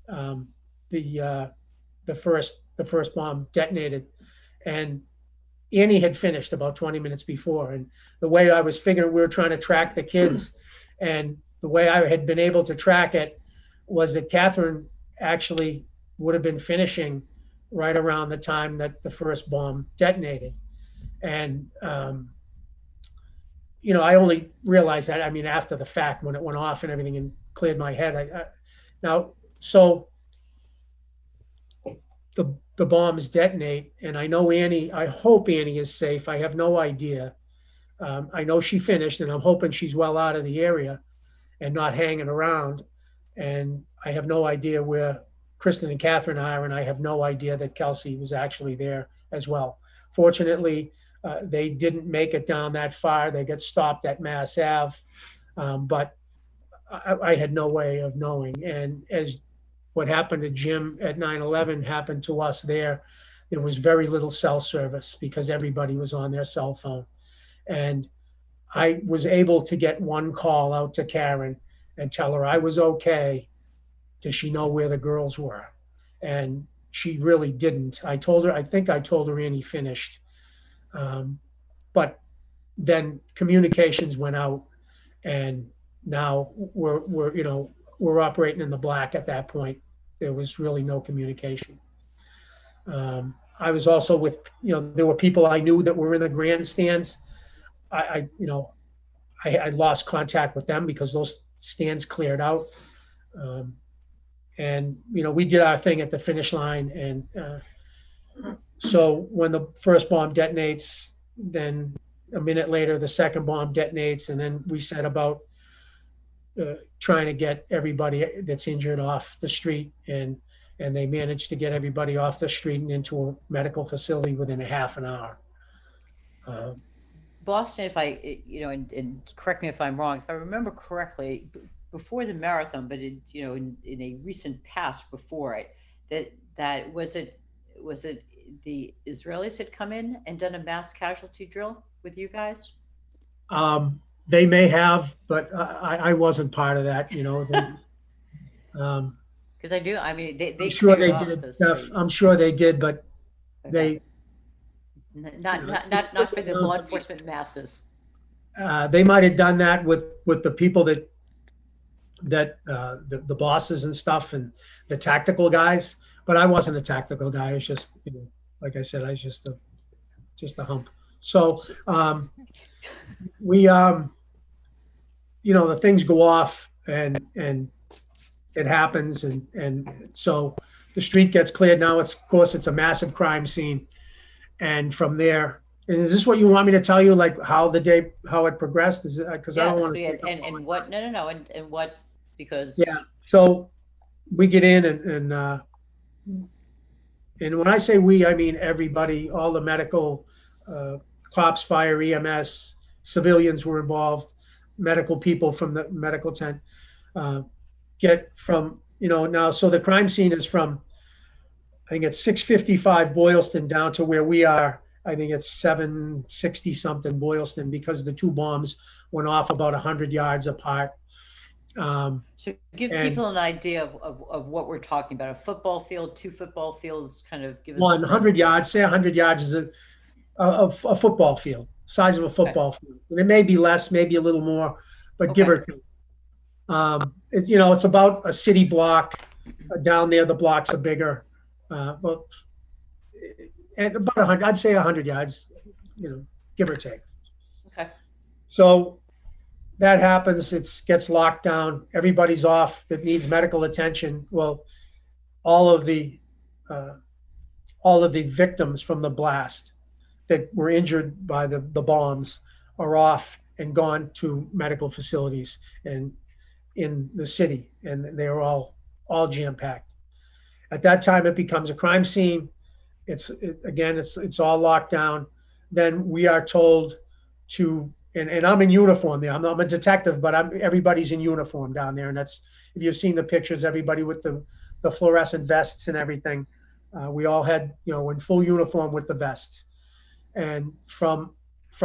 The first bomb detonated, and Annie had finished about 20 minutes before. And the way I was figuring, we were trying to track the kids, and the way I had been able to track it was that Catherine actually would have been finishing right around the time that the first bomb detonated. And, I only realized that, after the fact, when it went off and everything and cleared my head. So the bombs detonate, and I know Annie, I hope Annie is safe. I have no idea. I know she finished, and I'm hoping she's well out of the area and not hanging around. And I have no idea where Kristen and Catherine are, and I have no idea that Kelsey was actually there as well. Fortunately, they didn't make it down that far. They got stopped at Mass Ave, but I had no way of knowing. And as what happened to Jim at 9/11 happened to us there was very little cell service because everybody was on their cell phone. And I was able to get one call out to Karen and tell her I was okay. Does she know where the girls were? And she really didn't. I think I told her Annie finished. But then communications went out, and now we're operating in the black at that point. There was really no communication. I was also with, there were people I knew that were in the grandstands. I lost contact with them because those stands cleared out. And, we did our thing at the finish line. And so when the first bomb detonates, then a minute later, the second bomb detonates. And then we set about trying to get everybody that's injured off the street. And they managed to get everybody off the street and into a medical facility within a half an hour. Boston, if I, and correct me if I'm wrong, if I remember correctly, before the marathon, but in a recent past before it, that was it the Israelis had come in and done a mass casualty drill with you guys? They may have, but I wasn't part of that, because I do. They I'm sure they did. I'm sure they did, but okay. Not for the law enforcement masses. They might have done that with the people that the bosses and stuff and the tactical guys, but I wasn't a tactical guy. I was just, like I said, I was just a hump. So we, the things go off and it happens, and so the street gets cleared. Now of course it's a massive crime scene, and from there. And is this what you want me to tell you, like how it progressed? Is it because I don't want to? And what? No. And what? Because yeah. So we get in and when I say we, I mean everybody, all the medical, cops, fire, EMS, civilians were involved, medical people from the medical tent, get from now. So the crime scene is from, I think it's 655 Boylston down to where we are. I think it's 760 something Boylston, because the two bombs went off about 100 yards apart. So give people an idea of what we're talking about. A football field, two football fields, kind of give us 100 yards. Say 100 yards is a football field, size of a football field. And it may be less, maybe a little more, but give or take. It's about a city block. Down there, the blocks are bigger. And about 100, I'd say 100 yards, give or take. Okay. So that happens. It gets locked down. Everybody's off that needs medical attention. Well, all of the victims from the blast that were injured by the bombs are off and gone to medical facilities and in the city, and they are all jam-packed. At that time, it becomes a crime scene. It's all locked down. Then we are told to, and I'm in uniform there. I'm a detective, but everybody's in uniform down there, and that's, if you've seen the pictures, everybody with the fluorescent vests and everything. We all had, in full uniform with the vests. And from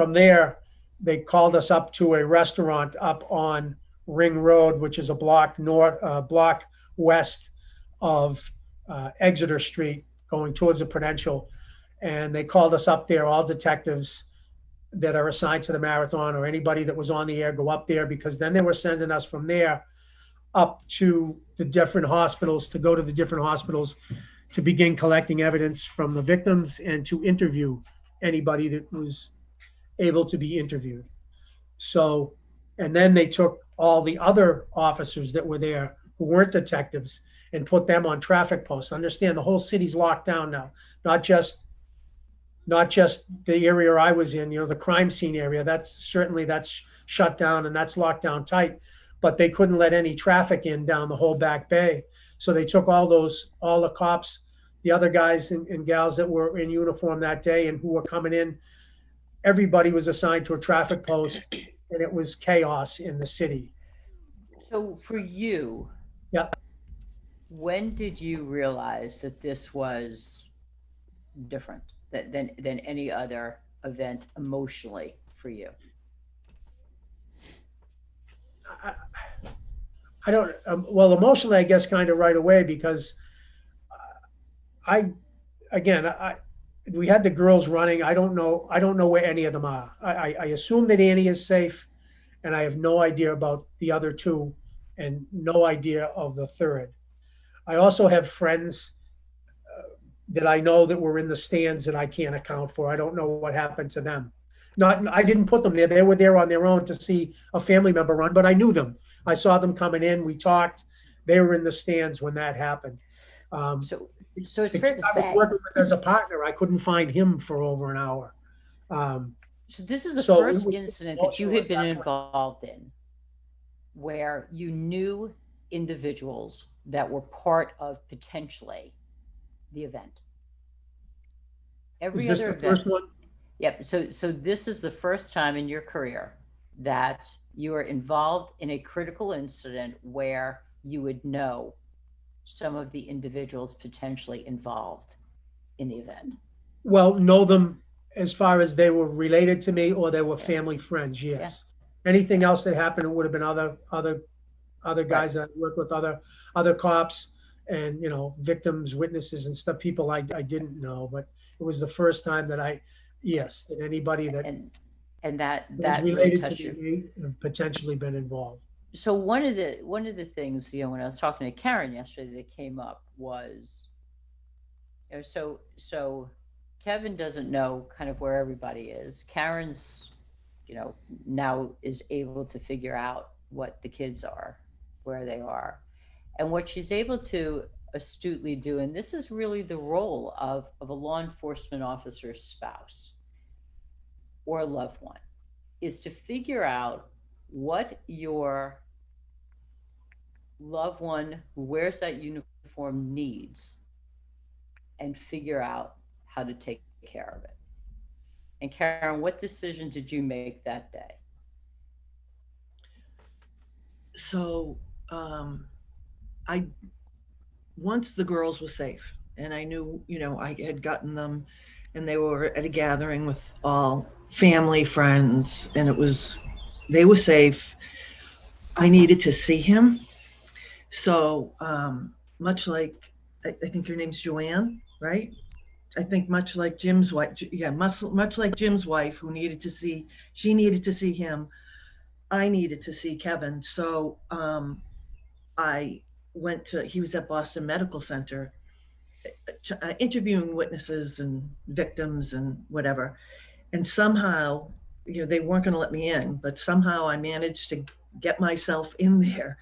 there, they called us up to a restaurant up on Ring Road, which is a block west of Exeter Street, going towards the Prudential. And they called us up there, all detectives that are assigned to the marathon or anybody that was on the air, go up there, because then they were sending us from there up to the different hospitals, to go to the different hospitals to begin collecting evidence from the victims and to interview anybody that was able to be interviewed. So, and then they took all the other officers that were there who weren't detectives and put them on traffic posts. Understand, the whole city's locked down now, not just the area I was in, the crime scene area. That's shut down and that's locked down tight, but they couldn't let any traffic in down the whole back bay. So they took all the cops, the other guys and gals that were in uniform that day and who were coming in. Everybody was assigned to a traffic post, and it was chaos in the city. So for you, yeah, when did you realize that this was different than any other event emotionally for you? I don't. Well, emotionally, I guess kind of right away, because we had the girls running. I don't know where any of them are. I assume that Annie is safe, and I have no idea about the other two, and no idea of the third. I also have friends that I know that were in the stands that I can't account for. I don't know what happened to them. I didn't put them there. They were there on their own to see a family member run, but I knew them. I saw them coming in. We talked. They were in the stands when that happened. So it's fair to say, I was working with as a partner. I couldn't find him for over an hour. So this is the first incident that you had been involved in where you knew individuals that were part of potentially the event. Every other event. First one? Yep. So this is the first time in your career that you are involved in a critical incident where you would know some of the individuals potentially involved in the event. Well, know them as far as they were related to me or they were family friends. Yes. Yeah. Anything else that happened, it would have been other guys that I worked with, other cops and, victims, witnesses and stuff, people I didn't know, but it was the first time that that anybody that and that related really to me potentially been involved. So one of the things, when I was talking to Karen yesterday that came up was, so Kevin doesn't know kind of where everybody is. Karen's, now is able to figure out what the kids are, where they are, and what she's able to astutely do. And this is really the role of a law enforcement officer's spouse or loved one, is to figure out what your loved one who wears that uniform needs and figure out how to take care of it. And Karen, what decision did you make that day? So once the girls were safe and I knew, I had gotten them and they were at a gathering with all family, friends, and they were safe. I needed to see him. So much like, I think your name's Joanne, right? I think much like Jim's wife, much like Jim's wife who needed to see him, I needed to see Kevin. So I went he was at Boston Medical Center interviewing witnesses and victims and whatever. And somehow, they weren't going to let me in, but somehow I managed to get myself in there.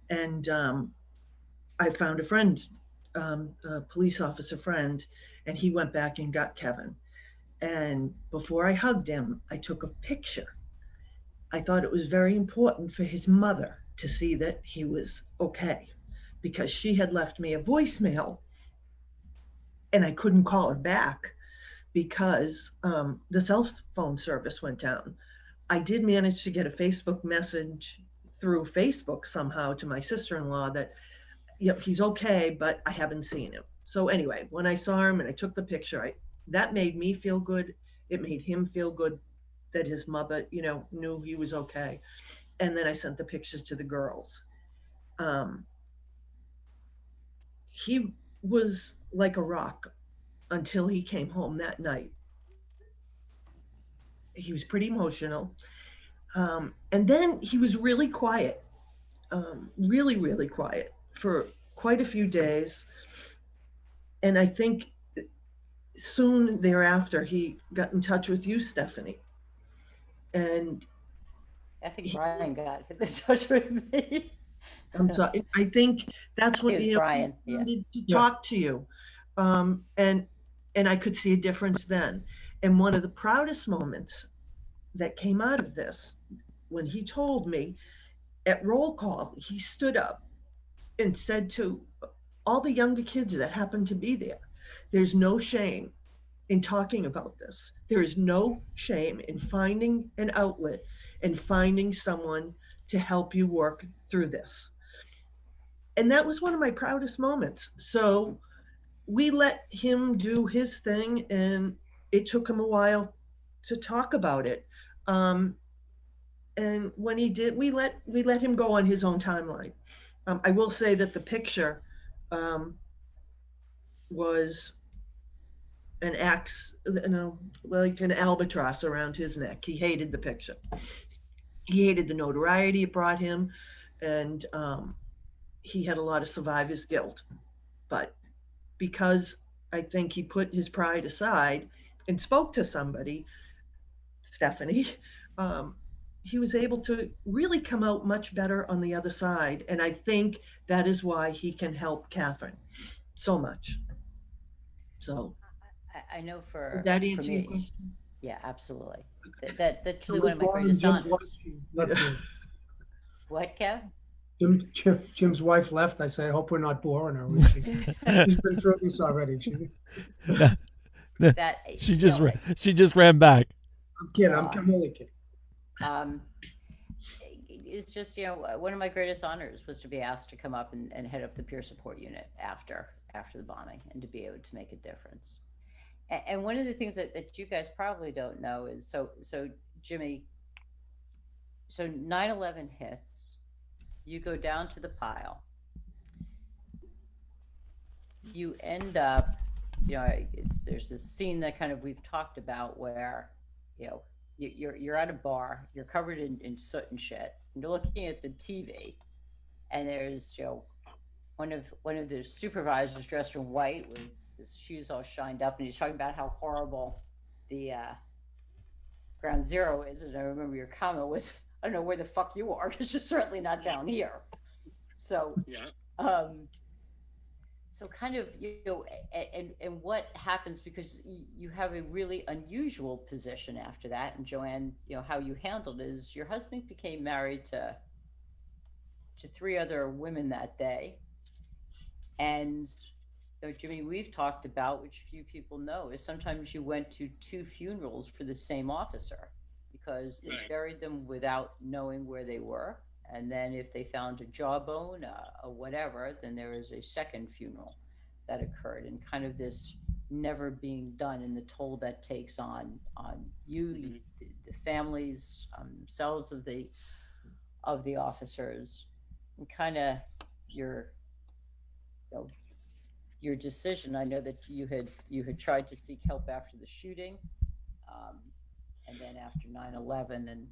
And I found a friend, a police officer friend, and he went back and got Kevin. And before I hugged him, I took a picture. I thought it was very important for his mother to see that he was okay, because she had left me a voicemail and I couldn't call her back because the cell phone service went down. I did manage to get a Facebook message through Facebook somehow to my sister-in-law that, yep, he's okay, but I haven't seen him. So anyway, when I saw him and I took the picture, that made me feel good. It made him feel good that his mother, knew he was okay. And then I sent the pictures to the girls. He was like a rock until he came home that night. He was pretty emotional. And then he was really quiet, really, really quiet for quite a few days. And I think soon thereafter, he got in touch with you, Stephanie. And I think Brian got in touch with me. I'm sorry. I think that's when Brian wanted to talk to you, and I could see a difference then. And one of the proudest moments that came out of this, when he told me at roll call, he stood up and said to all the younger kids that happened to be there, "There's no shame in talking about this. There is no shame in finding an outlet and finding someone to help you work through this." And that was one of my proudest moments. So we let him do his thing, and it took him a while to talk about it. And when he did, we let him go on his own timeline. I will say that the picture was an axe, like an albatross around his neck. He hated the picture. He hated the notoriety it brought him, and he had a lot of survivor's guilt. But because I think he put his pride aside and spoke to somebody, Stephanie, he was able to really come out much better on the other side. And I think that is why he can help Catherine so much. So I know for did that answer me, your question? Yeah, absolutely. That's truly one of my greatest honors. What, Kev? Jim's wife left. I say, I hope we're not boring her. She's been through this already. She just ran back. I'm kidding. I'm only kidding. It's just, one of my greatest honors was to be asked to come up and head up the peer support unit after the bombing, and to be able to make a difference. And one of the things that you guys probably don't know is, so Jimmy, so 9/11 hits, you go down to the pile, you end up, there's this scene that kind of we've talked about where, you're at a bar, you're covered in soot and shit, and you're looking at the TV, and there's, one of the supervisors dressed in white with his shoes all shined up, and he's talking about how horrible the ground zero is. And I remember your comment was, I don't know where the fuck you are, because you're certainly not down here. So yeah. So kind of, and what happens, because you have a really unusual position after that, and Joanne, how you handled it is your husband became married to 3 other women that day. And Jimmy, we've talked about, which few people know, is sometimes you went to 2 funerals for the same officer, because they buried them without knowing where they were. And then if they found a jawbone or whatever, then there is a second funeral that occurred, and kind of this never being done, and the toll that takes on you, the families, themselves of the officers, and kind of your decision. I know that you had tried to seek help after the shooting, and then after 9/11, and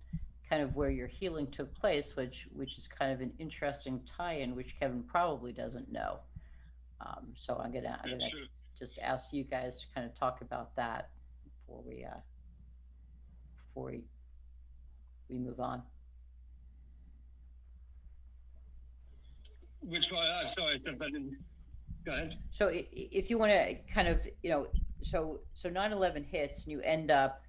kind of where your healing took place, which is kind of an interesting tie-in, which Kevin probably doesn't know. So I'm gonna just ask you guys to kind of talk about that before we move on. Which one? I'm sorry, I didn't. Go ahead. So if you want to kind of, so 9/11 hits, and you end up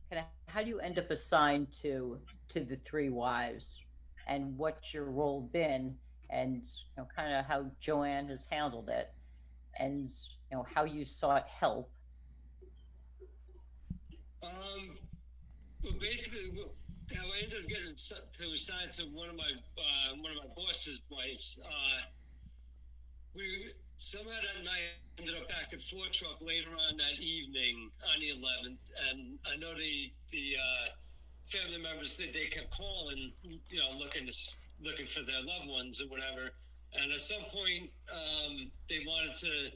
kind of, how do you end up assigned to the three wives, and what's your role been, and kind of how Joanne has handled it, and how you sought help. Well, basically, how I ended up getting to assign to one of my boss's wives. We somehow that night ended up back at Fort Truck later on that evening on the 11th, and I know the family members they kept calling, looking for their loved ones or whatever, and at some point they wanted to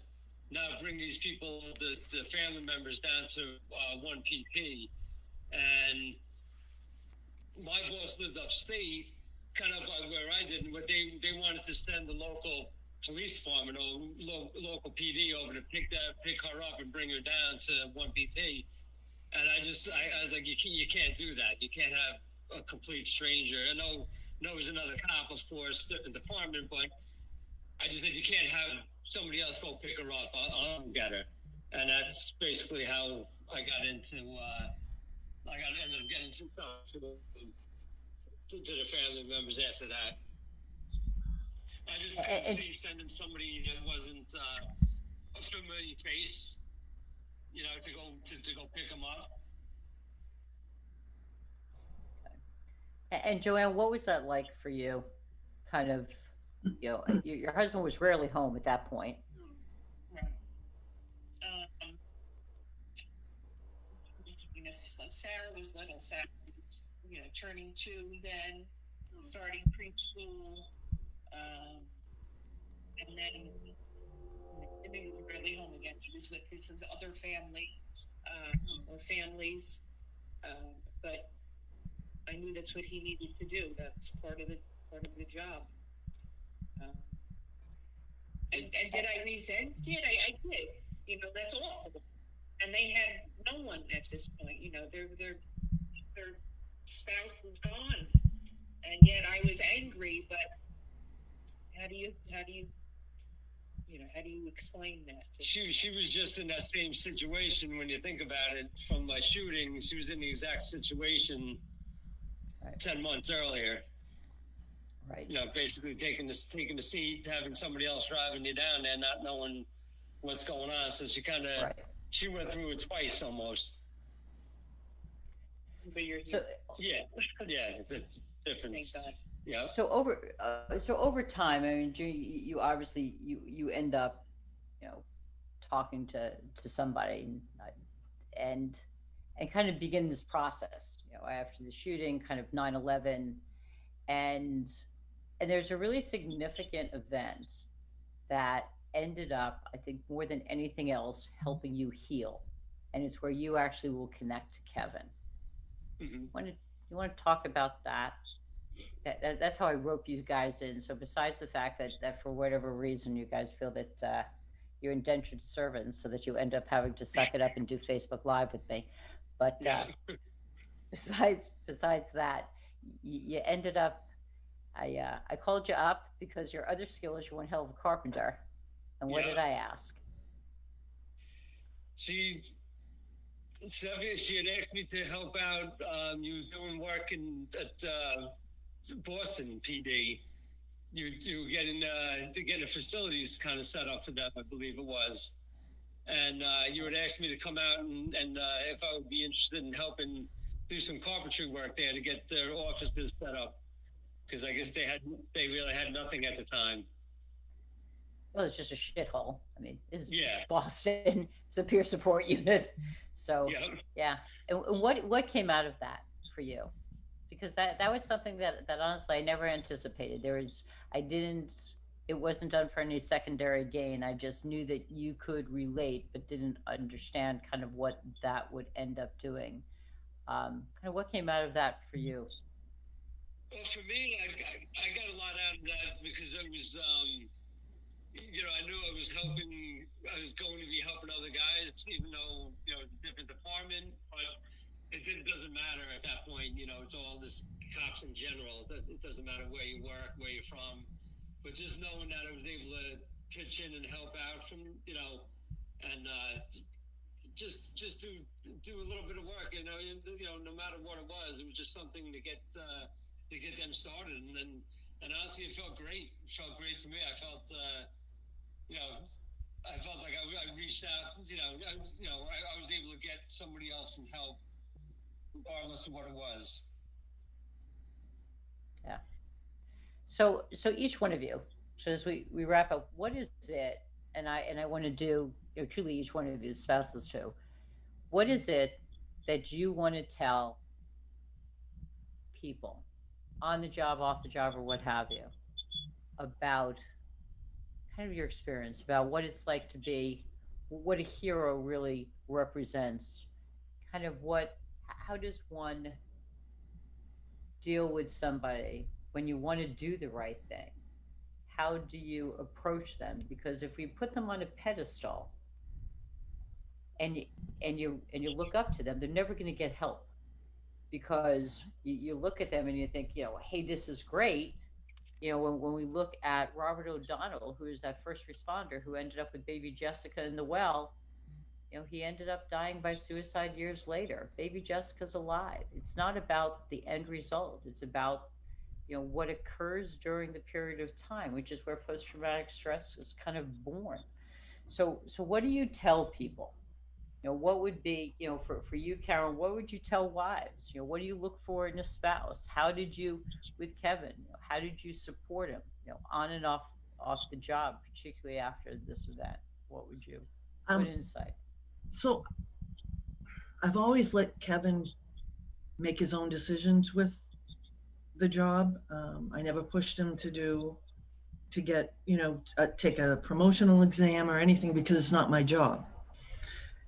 now bring these people, the family members, down to 1 PP, and my boss lived upstate, kind of by where I did, but they wanted to send the local police department or local PD over to pick her up and bring her down to 1 PP. And I was like, you can't do that. You can't have a complete stranger. I know there's another cop, of course, different department, but I just said you can't have somebody else go pick her up. I'll get her. And that's basically how I got into. Ended up getting to the family members after that. I just couldn't see sending somebody that wasn't a familiar face, to go pick them up. And Joanne, what was that like for you? Kind of, your husband was rarely home at that point. Right. Sarah was little. Sarah was, turning 2 then, starting preschool, and then Jimmy was rarely home again. He was with his other family, or families, but I knew that's what he needed to do. That's part of the job. And did I resent it? I did. That's awful. And they had no one at this point. Their spouse was gone, and yet I was angry. But how do you explain that? She was just in that same situation when you think about it. From my shooting, she was in the exact situation 10 months earlier. Right. Basically taking the seat, having somebody else driving you down there, not knowing what's going on. So she kind of she went through it twice almost. But you're it's a difference. Yeah. So over time, I mean, you obviously you end up, talking to somebody, and kind of begin this process, after the shooting, kind of 9/11, and there's a really significant event that ended up, I think, more than anything else, helping you heal, and it's where you actually will connect to Kevin. Mm-hmm. You want to talk about that? That's how I rope you guys in. So besides the fact that for whatever reason you guys feel that you're indentured servants, so that you end up having to suck it up and do Facebook Live with me, but besides that, you ended up. I called you up because your other skill is you're one hell of a carpenter. And what did I ask? She had asked me to help out. You doing work at Boston PD. You getting the facilities kind of set up for them, I believe it was. And you had asked me to come out and if I would be interested in helping do some carpentry work there to get their offices set up, because I guess they really had nothing at the time. Well, it's just a shithole. I mean, it's Boston. It's a peer support unit. So And what came out of that for you? Because that was something that honestly I never anticipated. It wasn't done for any secondary gain. I just knew that you could relate, but didn't understand kind of what that would end up doing. Kind of what came out of that for you? Well, for me, I got a lot out of that because I was, I knew I was going to be helping other guys, even though, different department, but it doesn't matter at that point. It's all just cops in general. It doesn't matter where you work, where you're from, but just knowing that I was able to pitch in and help out from, and just do a little bit of work, you know, no matter what it was just something to get them started, and honestly, it felt great. It felt great to me. I felt, I felt like I reached out, I was able to get somebody else some help, regardless of what it was. Yeah. So each one of you, so as we wrap up, what is it? And I want to do, truly each one of you, spouses too. What is it that you want to tell people on the job, off the job, or what have you, about kind of your experience, about what it's like to be, what a hero really represents, kind of how does one deal with somebody when you want to do the right thing? How do you approach them? Because if we put them on a pedestal and you look up to them, they're never going to get help, because you look at them and you think, hey, this is great. When we look at Robert O'Donnell, who is that first responder who ended up with baby Jessica in the well, he ended up dying by suicide years later. Baby Jessica's alive. It's not about the end result. It's about, what occurs during the period of time, which is where post-traumatic stress is kind of born. So what do you tell people? What would be, for you, Karen, what would you tell wives? What do you look for in a spouse? How did you, with Kevin, how did you support him, on and off the job, particularly after this event? What would you, what insight? So I've always let Kevin make his own decisions with the job. I never pushed him to get, take a promotional exam or anything, because it's not my job.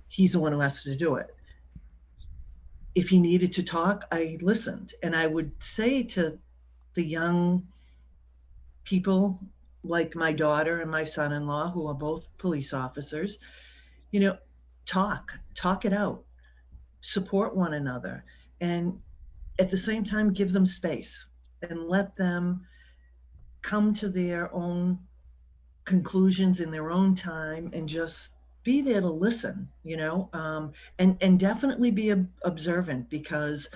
He's the one who has to do it. If he needed to talk, I listened. And I would say to the young people like my daughter and my son-in-law, who are both police officers, talk it out, support one another, and at the same time, give them space and let them come to their own conclusions in their own time, and just be there to listen, and definitely be observant, because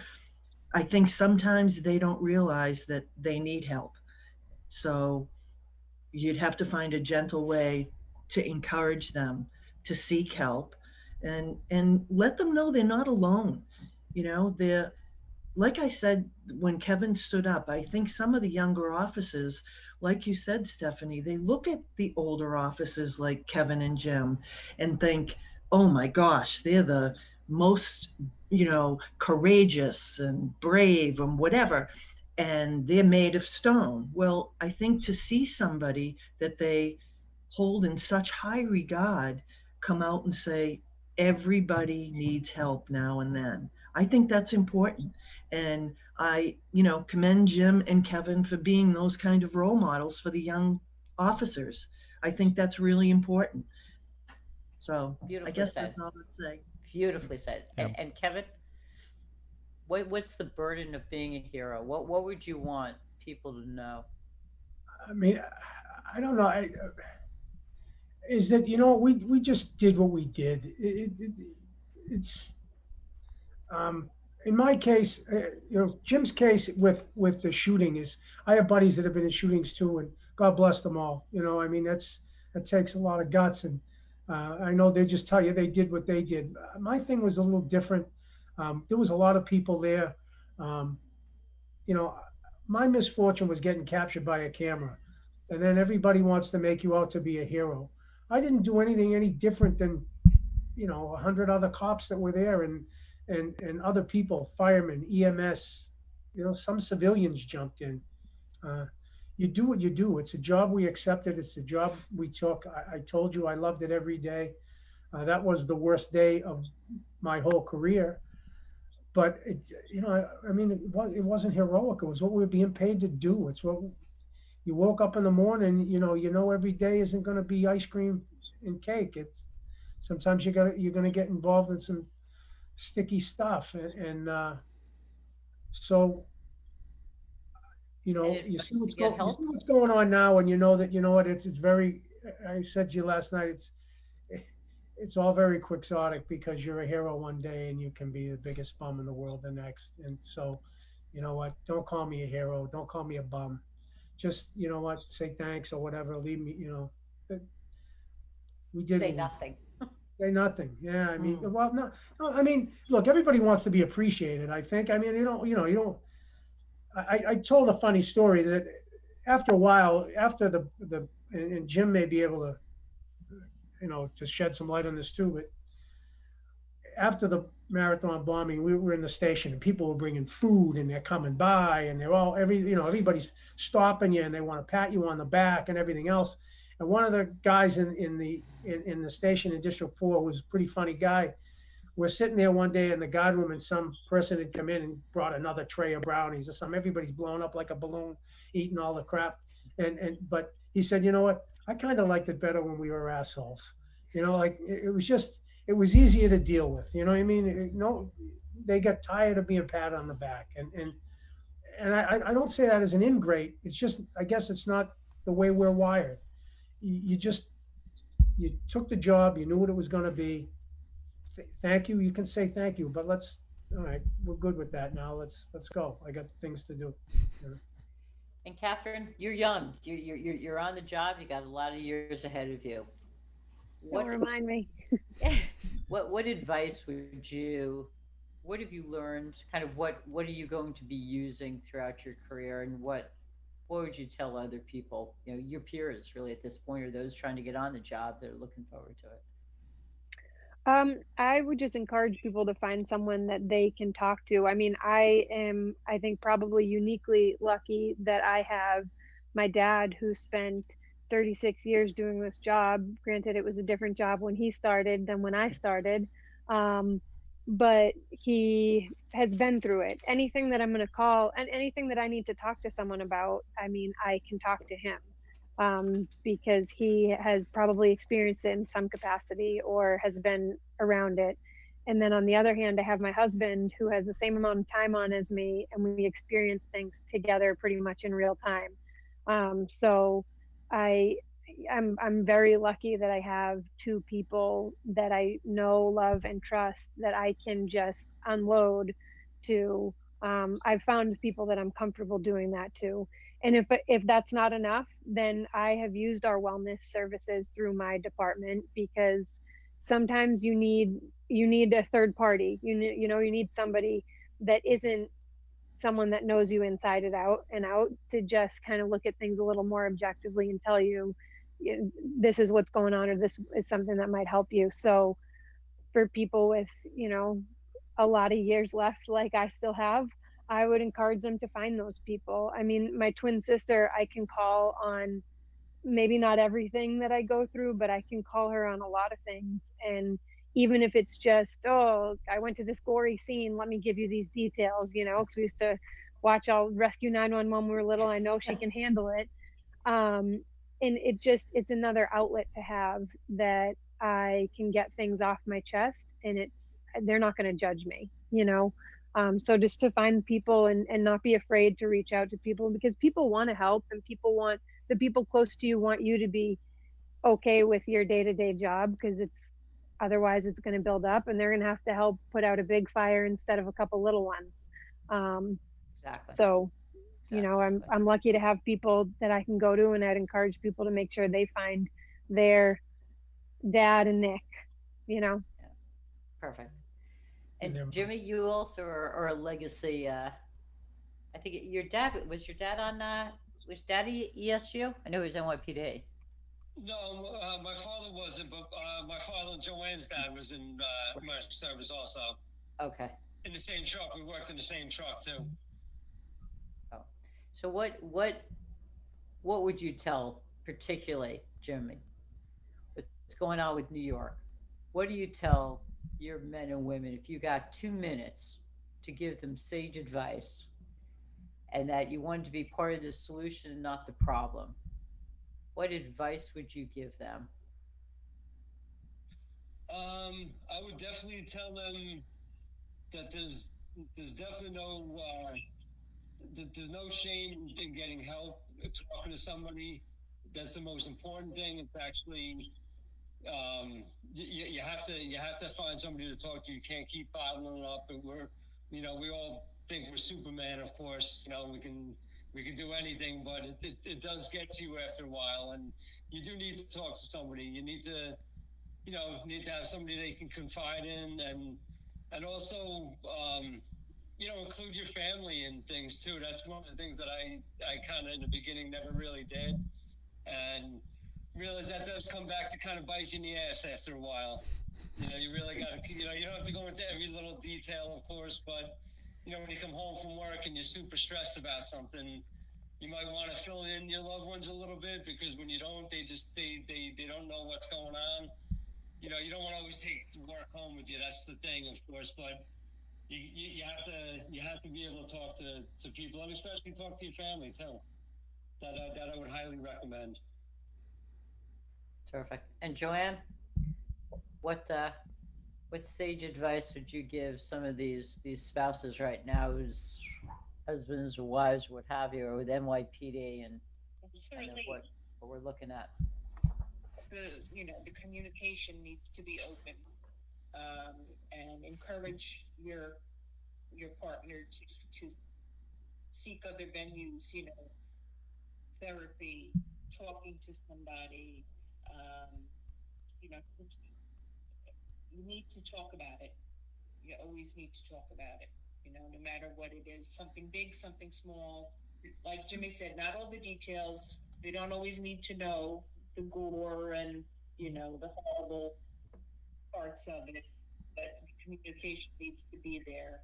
I think sometimes they don't realize that they need help. So you'd have to find a gentle way to encourage them to seek help, and let them know they're not alone. They're, like I said, when Kevin stood up, I think some of the younger officers, like you said, Stephanie, they look at the older officers like Kevin and Jim and think, oh my gosh, they're the most, courageous and brave and whatever, and they're made of stone. Well, I think to see somebody that they hold in such high regard come out and say, everybody needs help now and then, I think that's important. And I, commend Jim and Kevin for being those kind of role models for the young officers. I think that's really important. So I guess said. That's all I'd say. Beautifully said. Yeah. And Kevin, what's the burden of being a hero? What would you want people to know? I mean, I don't know. Is that, we just did what we did. It's in my case, Jim's case with the shooting is, I have buddies that have been in shootings too, and God bless them all. I mean, that takes a lot of guts, and I know they just tell you they did what they did. My thing was a little different. There was a lot of people there. My misfortune was getting captured by a camera, and then everybody wants to make you out to be a hero. I didn't do anything any different than 100 other cops that were there, and other people, firemen, EMS, some civilians jumped in. You do what you do. It's a job we accepted. It's a job we took. I told you I loved it every day. That was the worst day of my whole career. But it wasn't heroic. It was what we were being paid to do. It's what you woke up in the morning. Every day isn't going to be ice cream and cake. It's sometimes you're going to get involved in some sticky stuff, and so you see what's going on now, and that it's very. I said to you last night, it's all very quixotic because you're a hero one day and you can be the biggest bum in the world the next. And so, you know what? Don't call me a hero. Don't call me a bum. Just, you know what? Say thanks or whatever. Leave me, we did Say what we nothing. say nothing. Yeah, I mean, Mm. well, no, no. I mean, look, everybody wants to be appreciated. I think. I mean, you don't. I told a funny story that after a while, after and Jim may be able to, to shed some light on this too, but after the marathon bombing, we were in the station and people were bringing food and they're coming by and they're all everybody's stopping you and they want to pat you on the back and everything else. And one of the guys in the station in District 4 was a pretty funny guy. We're sitting there one day in the guard room and some person had come in and brought another tray of brownies or something. Everybody's blown up like a balloon, eating all the crap. But he said, you know what? I kind of liked it better when we were assholes. Like it was just, it was easier to deal with. You know what I mean? They got tired of being patted on the back. And I don't say that as an ingrate. It's just, I guess it's not the way we're wired. You took the job, you knew what it was going to be. Thank you. You can say thank you, but all right, we're good with that now. Let's go. I got things to do. And Catherine, you're young. You're on the job. You got a lot of years ahead of you. Don't remind me. What advice what have you learned? Kind of what are you going to be using throughout your career, and what would you tell other people? Your peers, really, at this point, or those trying to get on the job that are looking forward to it. I would just encourage people to find someone that they can talk to. I mean, I think, probably uniquely lucky that I have my dad, who spent 36 years doing this job. Granted, it was a different job when he started than when I started. But he has been through it. Anything that I'm going to call and anything that I need to talk to someone about, I mean, I can talk to him. Because he has probably experienced it in some capacity or has been around it. And then on the other hand, I have my husband, who has the same amount of time on as me, and we experience things together pretty much in real time. So I'm very lucky that I have two people that I know, love, and trust that I can just unload to. I've found people that I'm comfortable doing that to. And if that's not enough, then I have used our wellness services through my department, because sometimes you need a third party. You need somebody that isn't someone that knows you inside and out to just kind of look at things a little more objectively and tell you, this is what's going on, or this is something that might help you. So for people with, a lot of years left, like I still have, I would encourage them to find those people. I mean, my twin sister, I can call on maybe not everything that I go through, but I can call her on a lot of things. And even if it's just, oh, I went to this gory scene, let me give you these details, because we used to watch all Rescue 911 when we were little. I know she can handle it. And it's another outlet to have, that I can get things off my chest, and they're not going to judge me, So just to find people and not be afraid to reach out to people, because people want to help, and the people close to you want you to be okay with your day-to-day job, because otherwise it's going to build up, and they're going to have to help put out a big fire instead of a couple little ones. Exactly. So, I'm lucky to have people that I can go to, and I'd encourage people to make sure they find their dad and Nick, Yeah. Perfect. And Jimmy, you also are a legacy. I think your dad was on. Was Daddy ESU? I know he was NYPD. No, my father wasn't, but my father, Joanne's dad, was in commercial service also. Okay. In the same truck. We worked in the same truck too. Oh, so what would you tell, particularly Jimmy, what's going on with New York? What do you tell your men and women if you got 2 minutes to give them sage advice, and that you wanted to be part of the solution and not the problem? What advice would you give them? I would definitely tell them that there's definitely there's no shame in getting help, talking to somebody. That's the most important thing. It's actually you have to find somebody to talk to. You can't keep bottling it up. But we all think we're Superman, of course. We can do anything, but it does get to you after a while, and you do need to talk to somebody. You need to have somebody they can confide in, and also include your family in things too. That's one of the things that I kind of in the beginning never really did, and realize that does come back to kind of bite you in the ass after a while. You really got to, you don't have to go into every little detail, of course, but when you come home from work and you're super stressed about something, you might want to fill in your loved ones a little bit, because when you don't, they don't know what's going on. You don't want to always take work home with you. That's the thing, of course, but you have to be able to talk to people, and especially talk to your family too. That I would highly recommend. Terrific. And Joanne, what sage advice would you give some of these spouses right now, whose husbands or wives, or what have you, or with NYPD and kind of what we're looking at? The communication needs to be open, and encourage your partner to seek other venues, therapy, talking to somebody. You need to talk about it. You always need to talk about it, no matter what it is, something big, something small. Like Jimmy said, not all the details. They don't always need to know the gore and, the horrible parts of it, but communication needs to be there.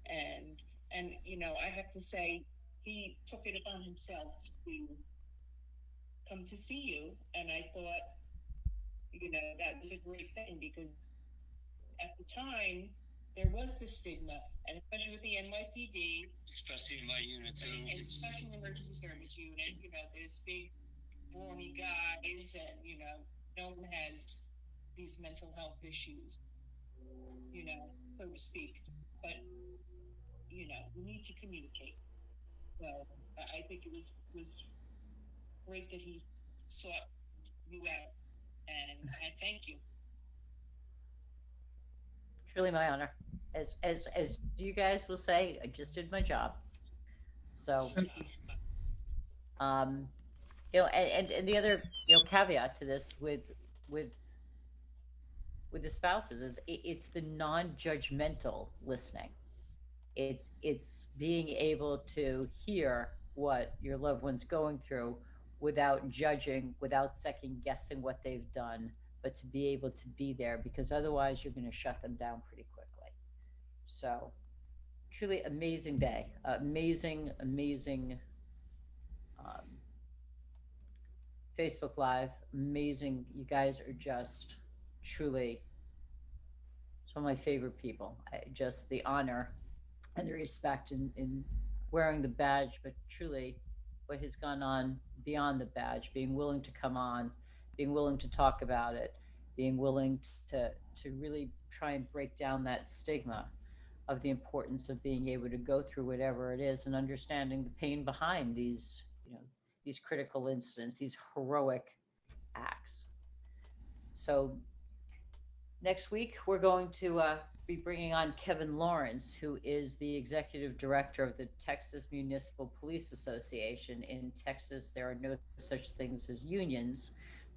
And I have to say, he took it upon himself to come to see you, and I thought, that was a great thing, because at the time there was the stigma, and especially with the NYPD, especially in my unit too, and especially in the emergency service unit. There's big brawny guys, and no one has these mental health issues, so to speak. But we need to communicate. So I think it was great that he sought you out, and I thank you. Truly my honor. As you guys will say, I just did my job. So, and the other, caveat to this with the spouses is it's the non-judgmental listening. It's being able to hear what your loved one's going through without judging, without second guessing what they've done, but to be able to be there, because otherwise you're going to shut them down pretty quickly. So truly amazing day, amazing Facebook Live, amazing. You guys are just truly some of my favorite people. Just the honor and the respect in wearing the badge, but truly what has gone on beyond the badge, being willing to come on, being willing to talk about it, being willing to really try and break down that stigma of the importance of being able to go through whatever it is, and understanding the pain behind these critical incidents, these heroic acts. So next week, we're going to be bringing on Kevin Lawrence, who is the executive director of the Texas Municipal Police Association. In Texas, there are no such things as unions,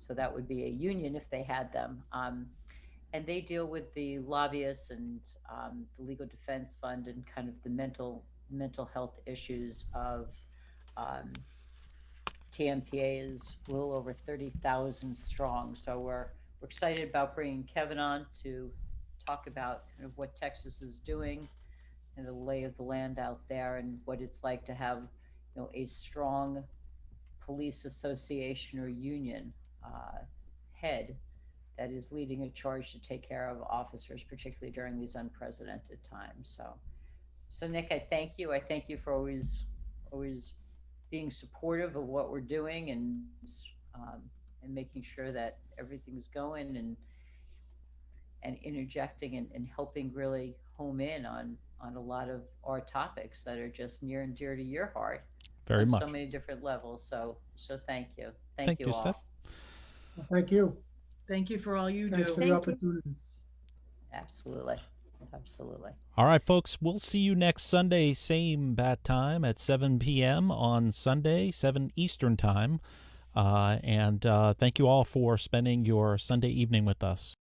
so that would be a union if they had them. And they deal with the lobbyists and the Legal Defense Fund and kind of the mental health issues of TMPA is a little over 30,000 strong. So we're excited about bringing Kevin on to talk about kind of what Texas is doing and the lay of the land out there, and what it's like to have a strong police association or union head that is leading a charge to take care of officers, particularly during these unprecedented times. So Nick, I thank you. I thank you for always being supportive of what we're doing, and making sure that everything's going, and interjecting and helping really home in on a lot of our topics that are just near and dear to your heart. Very much. So many different levels. So thank you. Thank you, all. Steph. Thank you. Thank you for all you Thanks do. for the Thank you. opportunity. Absolutely. Absolutely. All right, folks, we'll see you next Sunday, same bat time at 7 p.m. on Sunday, 7 Eastern Time. And thank you all for spending your Sunday evening with us.